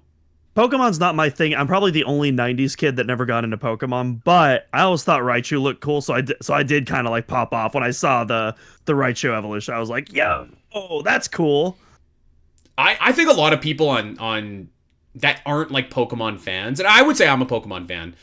Pokemon's not my thing. I'm probably the only 90s kid that never got into Pokemon, but I always thought Raichu looked cool, so I did kind of like pop off when I saw the Raichu evolution. I was like, yo, oh, that's cool. I think a lot of people on that aren't like Pokemon fans, and I would say I'm a Pokemon fan.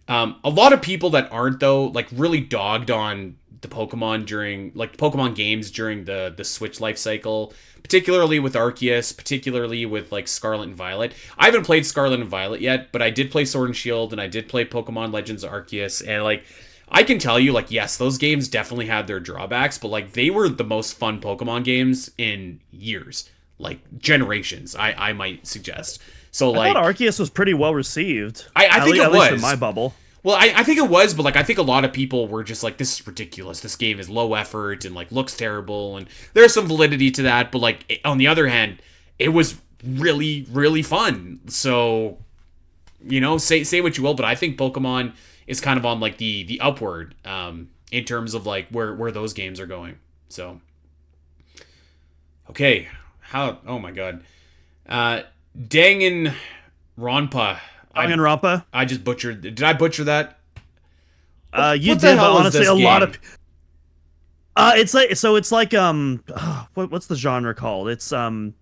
A lot of people that aren't, though, like really dogged on the Pokemon during like Pokemon games during the Switch life cycle, particularly with Arceus, particularly with like Scarlet and Violet. I haven't played Scarlet and Violet yet, but I did play Sword and Shield, and I did play Pokemon Legends Arceus, and like I can tell you, like, yes, those games definitely had their drawbacks, but like they were the most fun Pokemon games in years, like generations, I might suggest. So like, I thought Arceus was pretty well received. I think it was, at least in my bubble. Well, I think it was, but like I think a lot of people were just like, this is ridiculous. This game is low effort and like looks terrible, and there's some validity to that. But like on the other hand, it was really, really fun. So, you know, say what you will, but I think Pokemon is kind of on like the upward in terms of like where those games are going. So, okay, oh my God, Danganronpa. Danganronpa. I just butchered. Did I butcher that? You did, but honestly, a lot of. It's like what's the genre called? It's when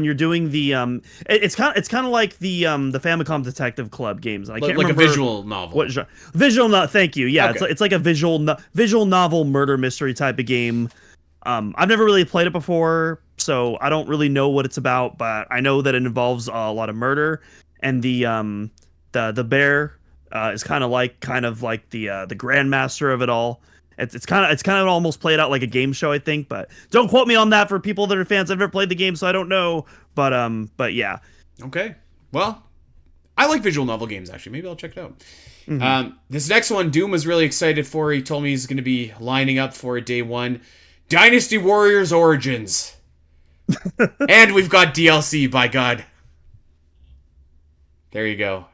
you're doing the it's kind of like the Famicom Detective Club games. I can't remember a visual novel. What genre? Visual novel. Thank you. Yeah, okay. it's like a visual novel murder mystery type of game. I've never really played it before, so I don't really know what it's about, but I know that it involves a lot of murder, and the bear is kind of like the grandmaster of it all. It's kind of almost played out like a game show, I think, but don't quote me on that for people that are fans. I've never played the game, so I don't know, but yeah. Okay, well, I like visual novel games, actually. Maybe I'll check it out. Mm-hmm. This next one, Doom was really excited for. He told me he's going to be lining up for it day one. Dynasty Warriors Origins. And we've got DLC, by God. There you go.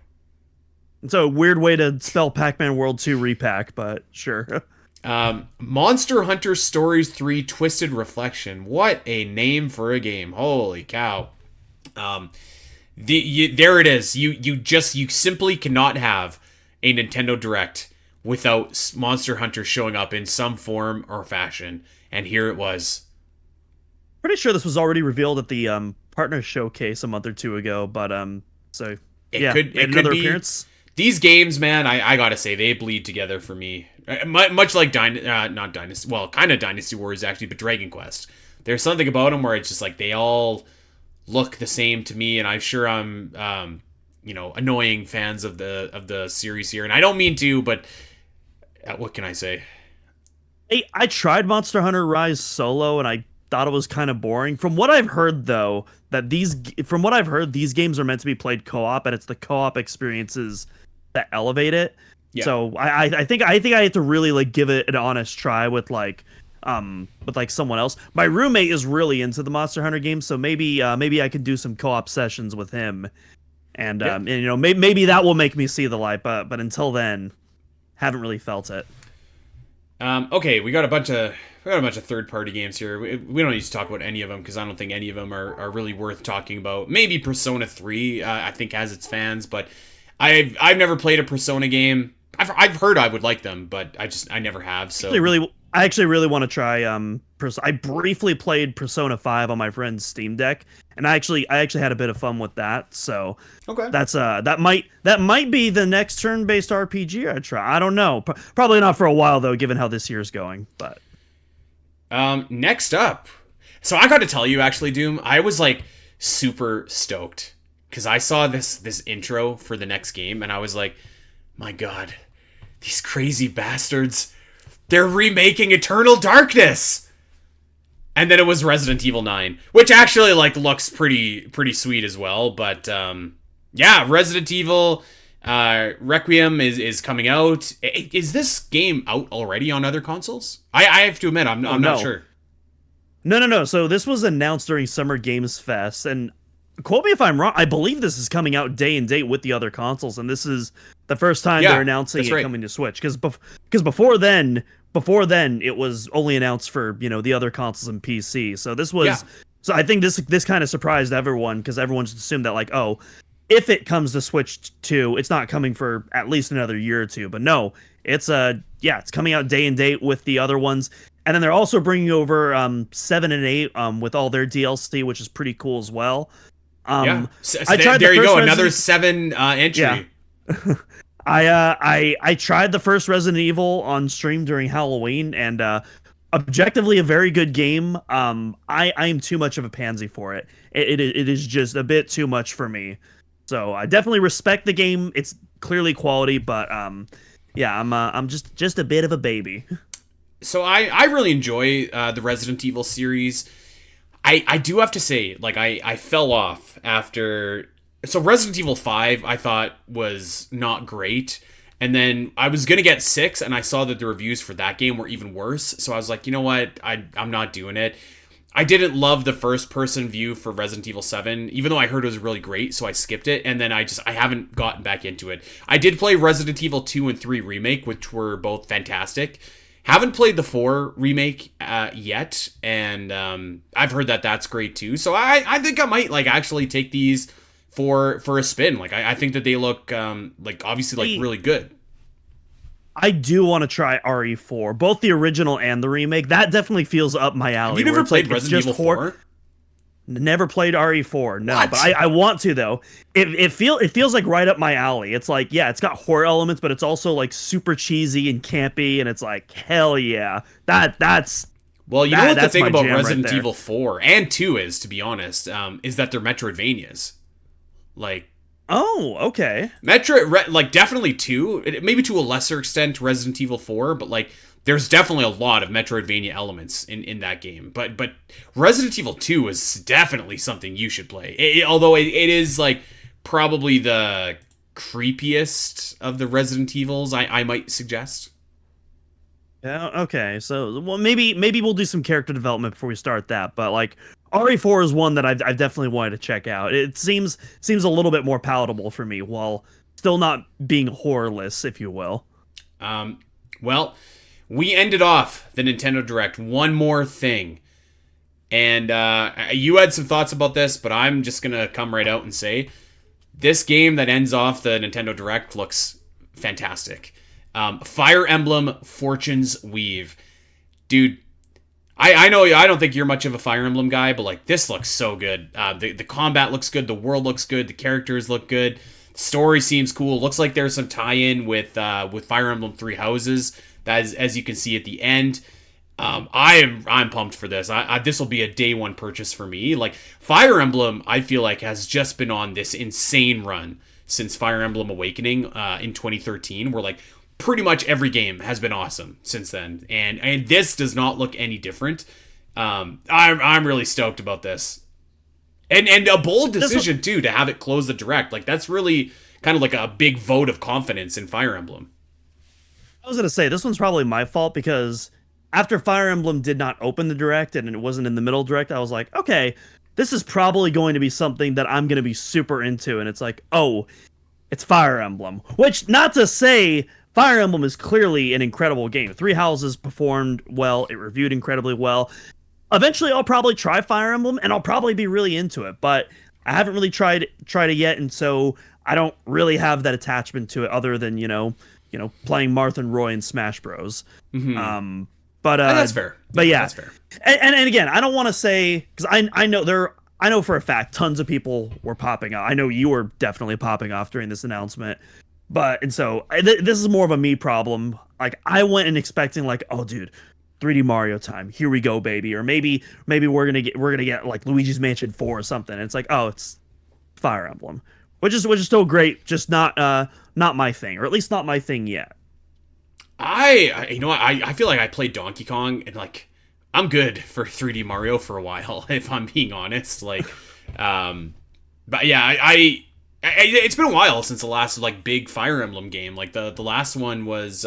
It's a weird way to spell Pac-Man World 2 repack, but sure. Monster Hunter Stories 3 Twisted Reflection. What a name for a game. Holy cow. There it is. You simply cannot have a Nintendo Direct without Monster Hunter showing up in some form or fashion, and here it was. Pretty sure this was already revealed at the partner showcase a month or two ago, but so It could another be appearance. these games, man. I gotta say they bleed together for me. Much like not Dynasty, well, kind of Dynasty Warriors actually, but Dragon Quest. There's something about them where it's just like they all look the same to me, and I'm sure I'm annoying fans of the series here, and I don't mean to, but what can I say? I tried Monster Hunter Rise solo, and I thought it was kind of boring. From what I've heard, though, these games are meant to be played co-op, and it's the co-op experiences that elevate it. Yeah. So I think I have to really like give it an honest try with someone else. My roommate is really into the Monster Hunter games, so maybe I could do some co-op sessions with him, and maybe that will make me see the light. But until then, haven't really felt it. Okay, we got a bunch of third-party games here. We don't need to talk about any of them because I don't think any of them are really worth talking about. Maybe Persona 3, I think, has its fans, but I've never played a Persona game. I've heard I would like them, but I never have. So I actually really want to try. I briefly played Persona 5 on my friend's Steam Deck, and I actually had a bit of fun with that. So okay, that might be the next turn-based RPG I try. I don't know. Probably not for a while though, given how this year's going. But next up, so I got to tell you, actually, Doom, I was like super stoked because I saw this intro for the next game, and I was like, my God, these crazy bastards. They're remaking Eternal Darkness. And then it was Resident Evil 9, which actually like looks pretty sweet as well, but yeah, Resident Evil Requiem is coming out. Is this game out already on other consoles? I have to admit I'm not sure. No. So this was announced during Summer Games Fest, and quote me if I'm wrong, I believe this is coming out day and date with the other consoles, and this is the first time they're announcing it coming to Switch. Because before then it was only announced for the other consoles and PC. So this was so I think this kind of surprised everyone because everyone just assumed that like, oh, if it comes to Switch 2, it's not coming for at least another year or two. But no, it's coming out day and date with the other ones. And then they're also bringing over 7 and 8 with all their DLC, which is pretty cool as well. So there you go, another 7 entry. Yeah. I tried the first Resident Evil on stream during Halloween, and objectively a very good game. I am too much of a pansy for it. It is just a bit too much for me. So I definitely respect the game. It's clearly quality, but I'm just a bit of a baby. So I really enjoy the Resident Evil series. I do have to say, like, I fell off after... So Resident Evil 5, I thought, was not great. And then I was going to get 6, and I saw that the reviews for that game were even worse. So I was like, you know what? I'm not doing it. I didn't love the first-person view for Resident Evil 7, even though I heard it was really great, so I skipped it. And then I haven't gotten back into it. I did play Resident Evil 2 and 3 Remake, which were both fantastic. Haven't played the 4 remake yet, and I've heard that that's great too. So I think I might like actually take these for a spin. Like I think that they look like obviously like really good. I do want to try RE4, both the original and the remake. That definitely feels up my alley. Have you never played Resident Evil 4? Never played RE4, no, What? but I want to though. It feels like right up my alley. It's like, yeah, it's got horror elements, but it's also like super cheesy and campy, and it's like, hell yeah, that's. Well, you know what the thing about jam Resident right Evil 4 and 2 is, to be honest, is that they're Metroidvanias. Like, oh, okay. Like definitely 2, maybe to a lesser extent Resident Evil 4, but like there's definitely a lot of Metroidvania elements in that game. But Resident Evil 2 is definitely something you should play. Although it is like probably the creepiest of the Resident Evils, I might suggest. Yeah, okay. So, well, maybe we'll do some character development before we start that. But like RE4 is one that I've definitely wanted to check out. It seems a little bit more palatable for me, while still not being horrorless, if you will. Well, we ended off the Nintendo Direct. One more thing. And you had some thoughts about this, but I'm just going to come right out and say this game that ends off the Nintendo Direct looks fantastic. Fire Emblem Fortune's Weave. Dude, I know I don't think you're much of a Fire Emblem guy, but like this looks so good. The combat looks good, the world looks good, the characters look good, the story seems cool. Looks like there's some tie-in with Fire Emblem Three Houses, that is, as you can see at the end. I'm pumped for this. This will be a day one purchase for me. Like Fire Emblem, I feel like has just been on this insane run since Fire Emblem Awakening in 2013, where like pretty much every game has been awesome since then, and this does not look any different. I'm really stoked about this, and a bold decision too to have it close the Direct. Like that's really kind of like a big vote of confidence in Fire Emblem. I was gonna say this one's probably my fault because after Fire Emblem did not open the Direct and it wasn't in the middle Direct, I was like, okay, this is probably going to be something that I'm gonna be super into, and it's like, oh, it's Fire Emblem. Which, not to say Fire Emblem is clearly an incredible game. Three Houses performed well. It reviewed incredibly well. Eventually, I'll probably try Fire Emblem, and I'll probably be really into it. But I haven't really tried it yet, and so I don't really have that attachment to it, other than playing Marth and Roy in Smash Bros. Mm-hmm. But that's fair. But yeah, that's fair. And again, I don't want to say because I know for a fact tons of people were popping off. I know you were definitely popping off during this announcement. This is more of a me problem. Like I went in expecting like, oh dude, 3D Mario time. Here we go, baby. Or maybe we're gonna get like Luigi's Mansion 4 or something. And it's like, oh, it's Fire Emblem, which is still great, just not my thing, or at least not my thing yet. I feel like I played Donkey Kong and like I'm good for 3D Mario for a while, if I'm being honest. Like, but yeah, it's been a while since the last like big Fire Emblem game. Like the last one was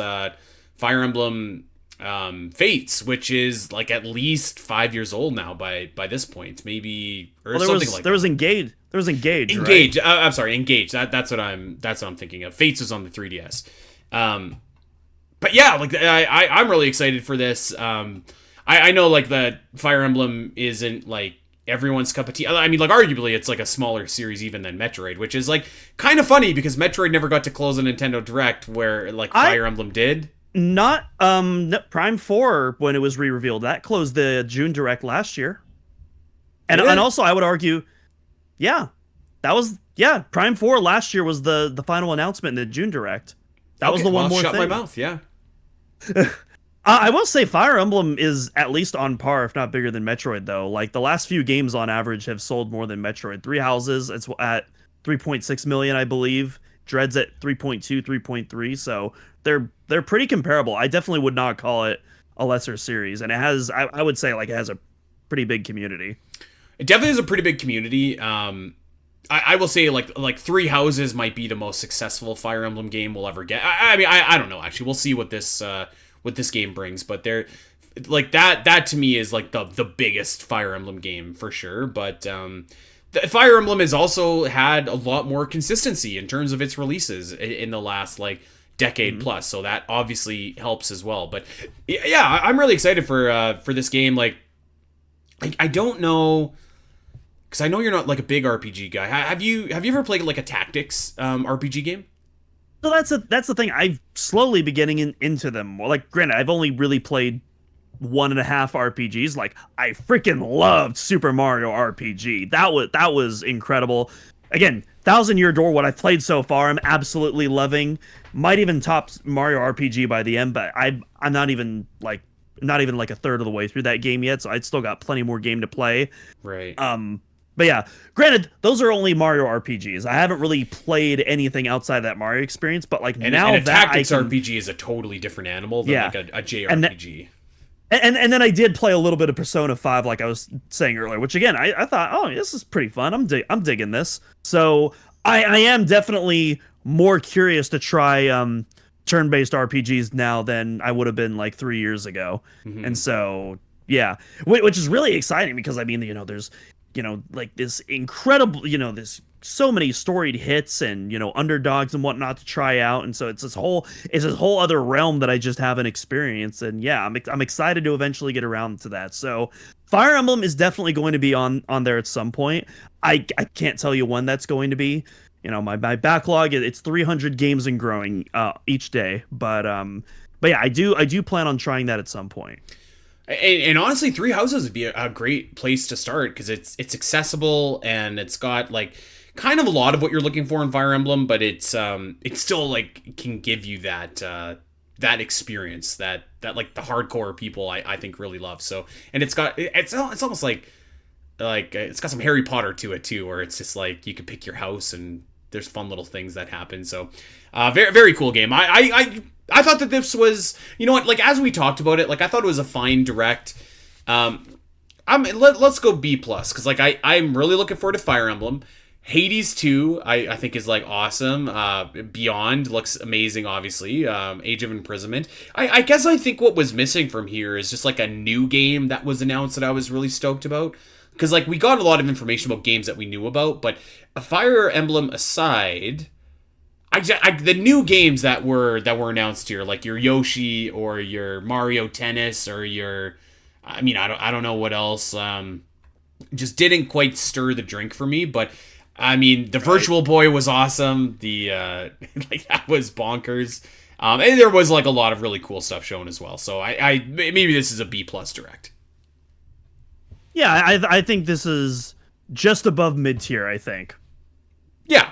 Fire Emblem Fates, which is like at least 5 years old now by this point, maybe, or something like that. There was Engage. Engage. Right? I'm sorry, Engage. That's what I'm thinking of. Fates was on the 3DS. But yeah, like I'm really excited for this. I know like the Fire Emblem isn't like everyone's cup of tea. I mean, like arguably it's like a smaller series even than Metroid, which is like kind of funny because Metroid never got to close a Nintendo Direct where like Fire Emblem did. Not Prime 4 when it was re-revealed. That closed the June Direct last year. And also I would argue, Prime 4 last year was the final announcement in the June Direct. That was the one more shut thing. My mouth, yeah. I will say Fire Emblem is at least on par, if not bigger than Metroid, though. Like, the last few games on average have sold more than Metroid. Three Houses, it's at 3.6 million, I believe. Dread's at 3.2, 3.3, so they're pretty comparable. I definitely would not call it a lesser series, and it has, I would say, like, it has a pretty big community. It definitely has a pretty big community. I will say like Three Houses might be the most successful Fire Emblem game we'll ever get. I mean, I don't know, actually. We'll see what this game brings, but they're like that to me is like the biggest Fire Emblem game for sure. But the Fire Emblem has also had a lot more consistency in terms of its releases in the last like decade plus, so that obviously helps as well. But yeah, I'm really excited for this game. Like I don't know, because I know you're not like a big RPG guy. Have you ever played like a tactics RPG game? So that's the thing. I've slowly been getting into them. Well, like, granted, I've only really played 1.5 RPGs. Like, I freaking loved Super Mario RPG. That was incredible. Again, 1,000 Year Door, what I've played so far, I'm absolutely loving. Might even top Mario RPG by the end, but I'm not even like a third of the way through that game yet, so I'd still got plenty more game to play. Right. But yeah, granted, those are only Mario RPGs. I haven't really played anything outside that Mario experience, but like and now a that tactics RPG is a totally different animal than like a JRPG. And then I did play a little bit of Persona 5, like I was saying earlier, which again, I thought, oh, this is pretty fun. I'm digging this. So I am definitely more curious to try turn-based RPGs now than I would have been like 3 years ago. Mm-hmm. And so, yeah, which is really exciting because, I mean, there's, like this incredible, there's so many storied hits and, underdogs and whatnot to try out. And so it's this whole other realm that I just haven't experienced. And yeah, I'm excited to eventually get around to that. So Fire Emblem is definitely going to be on there at some point. I can't tell you when that's going to be. my backlog, it's 300 games and growing each day. But yeah, I do plan on trying that at some point. And honestly, Three Houses would be a great place to start because it's accessible and it's got like kind of a lot of what you're looking for in Fire Emblem, but it's still like can give you that that experience that like the hardcore people I think really love. So, and it's almost like it's got some Harry Potter to it too, where it's just like you can pick your house and there's fun little things that happen. So, very very cool game. I thought that this was, you know what, like as we talked about it, like I thought it was a fine direct. Let's go B plus because like I'm really looking forward to Fire Emblem. Hades 2, I think is like awesome. Beyond looks amazing, obviously. Age of Imprisonment. I guess I think what was missing from here is just like a new game that was announced that I was really stoked about. Because like we got a lot of information about games that we knew about, but Fire Emblem aside, the new games that were announced here, like your Yoshi or your Mario Tennis or your, I mean I don't know what else, just didn't quite stir the drink for me. But I mean the Virtual Boy was awesome. The like that was bonkers. And there was like a lot of really cool stuff shown as well. So I maybe this is a B plus direct. Yeah, I think this is just above mid-tier, I think. Yeah,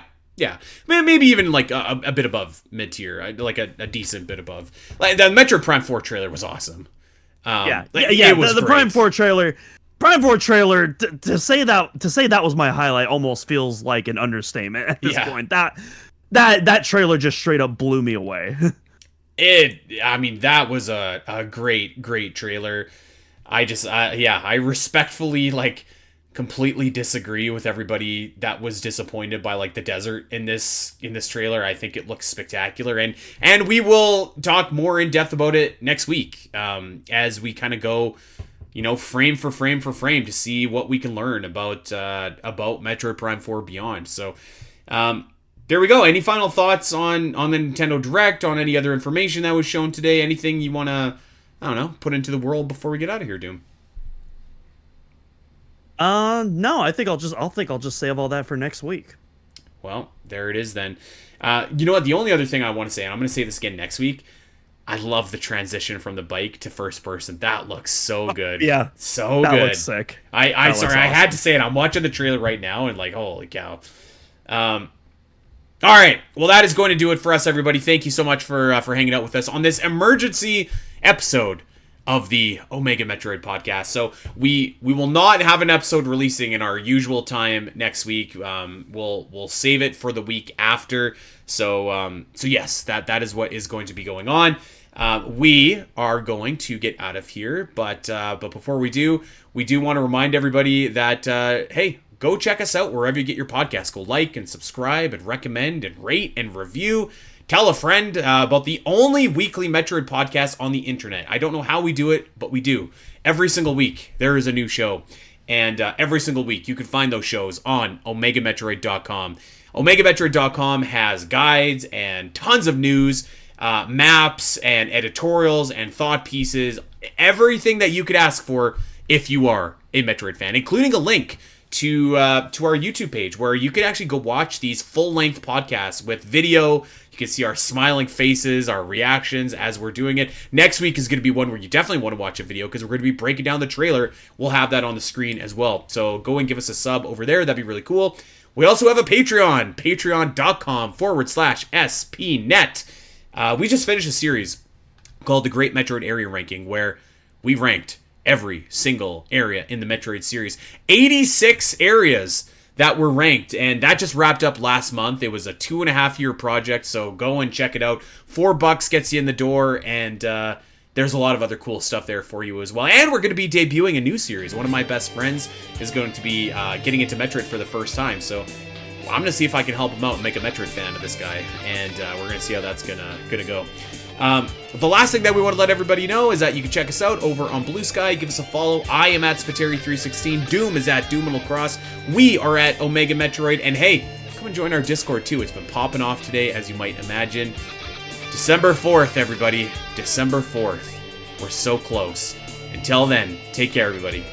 maybe even like a bit above mid-tier, like a decent bit above. Like the Metroid Prime 4 trailer was awesome. It was the Prime 4 trailer. To say that was my highlight almost feels like an understatement at this point. That trailer just straight up blew me away. I mean, that was a great trailer. I respectfully like completely disagree with everybody that was disappointed by like the desert in this trailer. I think it looks spectacular, and we will talk more in depth about it next week as we kind of go, frame for frame to see what we can learn about Metroid Prime 4 Beyond. So there we go. Any final thoughts on the Nintendo Direct, on any other information that was shown today? Anything you want to, I don't know, put into the world before we get out of here, Doom? No, I think I'll just save all that for next week. Well, there it is then. You know what? The only other thing I want to say, and I'm going to say this again next week, I love the transition from the bike to first person. That looks so good. Yeah. So that good. That looks sick. Sorry, awesome. I had to say it. I'm watching the trailer right now and like, holy cow. All right. Well, that is going to do it for us, everybody. Thank you so much for hanging out with us on this emergency episode of the Omega Metroid podcast. So we will not have an episode releasing in our usual time next week. We'll save it for the week after. So yes, that is what is going to be going on. We are going to get out of here, but before we do want to remind everybody that hey, go check us out wherever you get your podcasts. Go like and subscribe and recommend and rate and review. Tell a friend about the only weekly Metroid podcast on the internet. I don't know how we do it, but we do. Every single week, there is a new show. And every single week, you can find those shows on OmegaMetroid.com. OmegaMetroid.com has guides and tons of news, maps and editorials and thought pieces. Everything that you could ask for if you are a Metroid fan, including a link to our YouTube page where you can actually go watch these full-length podcasts with video. You can see our smiling faces, our reactions as we're doing it. Next week is going to be one where you definitely want to watch a video because we're going to be breaking down the trailer. We'll have that on the screen as well. So go and give us a sub over there. That'd be really cool. We also have a Patreon, patreon.com/SPNet. We just finished a series called The Great Metroid Area Ranking where we ranked every single area in the Metroid series. 86 areas that were ranked, and that just wrapped up last month. It was a 2.5-year project, so go and check it out. $4 gets you in the door, and there's a lot of other cool stuff there for you as well. And we're going to be debuting a new series. One of my best friends is going to be getting into Metroid for the first time, so I'm going to see if I can help him out and make a Metroid fan of this guy, and we're going to see how that's gonna go. The last thing that we want to let everybody know is that you can check us out over on Blue Sky. Give us a follow. I am at Spiteri316. Doom is at Doom and Lacrosse. We are at Omega Metroid. And hey, come and join our Discord too. It's been popping off today, as you might imagine. December 4th, everybody. December 4th. We're so close. Until then, take care, everybody.